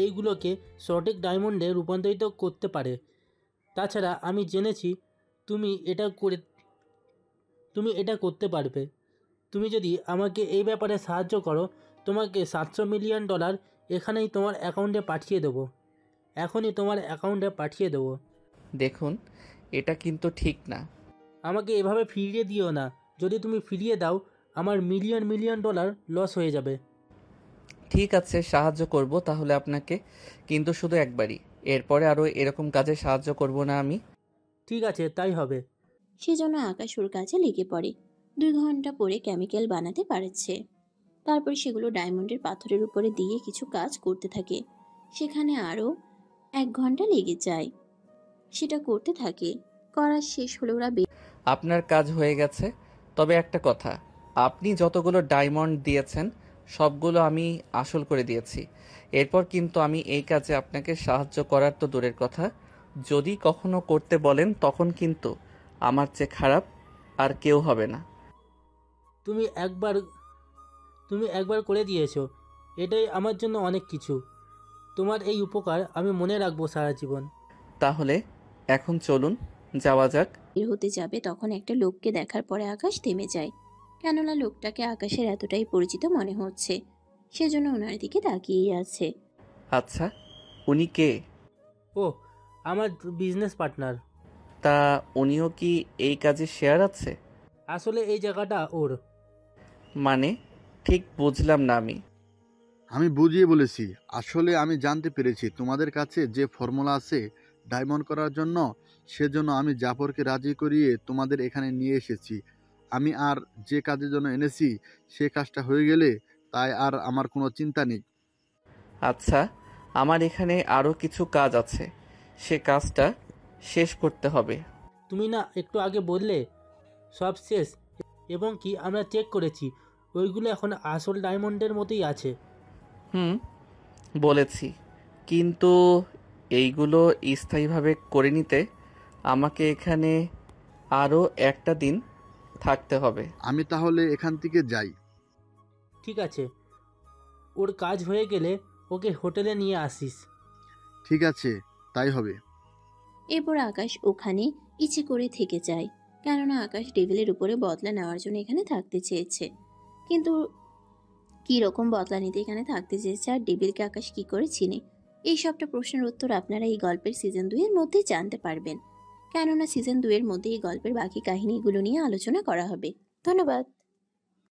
এইগুলোকে সঠিক ডায়মন্ডে রূপান্তরিত করতে পারে। তাছাড়া আমি জেনেছি তুমি এটা করতে পারবে। তুমি যদি আমাকে এই ব্যাপারে সাহায্য করো, তোমাকে $700 মিলিয়ন এখানেই তোমার অ্যাকাউন্টে পাঠিয়ে দেবো। এখনই তোমার অ্যাকাউন্টে পাঠিয়ে দেবো। দেখুন, এটা কিন্তু ঠিক না। আমাকে এভাবে ফিরিয়ে দিও না। যদি তুমি ফিরিয়ে দাও, আমার মিলিয়ন ডলার লস হয়ে যাবে। ঠিক আছে, সাহায্য করব তাহলে আপনাকে, কিন্তু শুধু একবারই। এরপরে আরও এরকম কাজে সাহায্য করব না আমি। ঠিক আছে, তাই হবে। সেজন্য আকাশ ওর কাছে লেগে পড়ে। 2 ঘন্টা পরে কেমিক্যাল বানাতে পারছে। তারপর সেগুলো ডায়মন্ডের পাথরের উপরে দিয়ে কিছু কাজ করতে থাকে। সেখানে আরও 1 ঘন্টা লেগে যায়। সেটা করতে থাকে। করা শেষ হলে ওরা আপনার কাজ হয়ে গেছে। তবে একটা কথা, আপনি যতগুলো ডায়মন্ড দিয়েছেন সবগুলো আমি আসল করে দিয়েছি। এরপর কিন্তু আমি এই কাজে আপনাকে সাহায্য করার তো দূরের কথা, যদি কখনো করতে বলেন তখন কিন্তু আমার চেয়ে খারাপ আর কেউ হবে না। তুমি একবার করে দিয়েছো, এটাই আমার জন্য অনেক কিছু। তোমার এই উপকার আমি মনে রাখবো সারা জীবন। তাহলে এখন চলুন, যাওয়া যাক। বের হতে যাবে তখন একটা লোককে দেখার পরে আকাশ থেমে যায়, কেননা লোকটাকে আকাশের এতটাই পরিচিত মনে হচ্ছে, সেজন্য ওনার দিকে তাকিয়েই আছে। আচ্ছা, উনি কে? ও, আমার বিজনেস পার্টনার। তা উনিও কি এই কাজে শেয়ার আছে? আসলে এই জায়গাটা ওর। মানে ঠিক বুঝলাম না আমি। আমি বুঝিয়ে বলেছি। আসলে আমি জানতে পেরেছি তোমাদের কাছে যে ফর্মুলা আছে ডায়মন্ড করার জন্য, সেজন্য আমি জাফরকে রাজি করিয়ে তোমাদের এখানে নিয়ে এসেছি। আমি আর যে কাজের জন্য এনেছি সে কাজটা হয়ে গেলে তাই আর আমার কোনো চিন্তা নেই। আচ্ছা, আমার এখানে আরও কিছু কাজ আছে, সে কাজটা শেষ করতে হবে। তুমি না একটু আগে বললে সব শেষ, এবং কি আমরা চেক করেছি ওইগুলো এখন আসল ডায়মন্ডের মতোই আছে। হুম, বলেছি, কিন্তু এইগুলো স্থায়ীভাবে করে নিতে আমাকে এখানে আরও একটা দিন থাকতে হবে। আমি তাহলে এখান থেকে যাই। ঠিক আছে, ওর কাজ হয়ে গেলে ওকে হোটেলে নিয়ে আসিস। ঠিক আছে, তাই হবে। এরপর আকাশ ওখানে ইচ্ছে করে থেকে যায়, কেননা আকাশ ডেভিলের উপরে বদলা নেওয়ার জন্য এখানে থাকতে চেয়েছে। কিন্তু কি রকম বদলা নিতে এখানে থাকতে চেয়েছে আর ডেভিলকে আকাশ কি করে চিনে, এই সবটা প্রশ্নের উত্তর আপনারা এই গল্পের সিজন 2 এর মধ্যে জানতে পারবেন, কেননা সিজন 2 এর মধ্যে এই গল্পের বাকি কাহিনীগুলো নিয়ে আলোচনা করা হবে। ধন্যবাদ।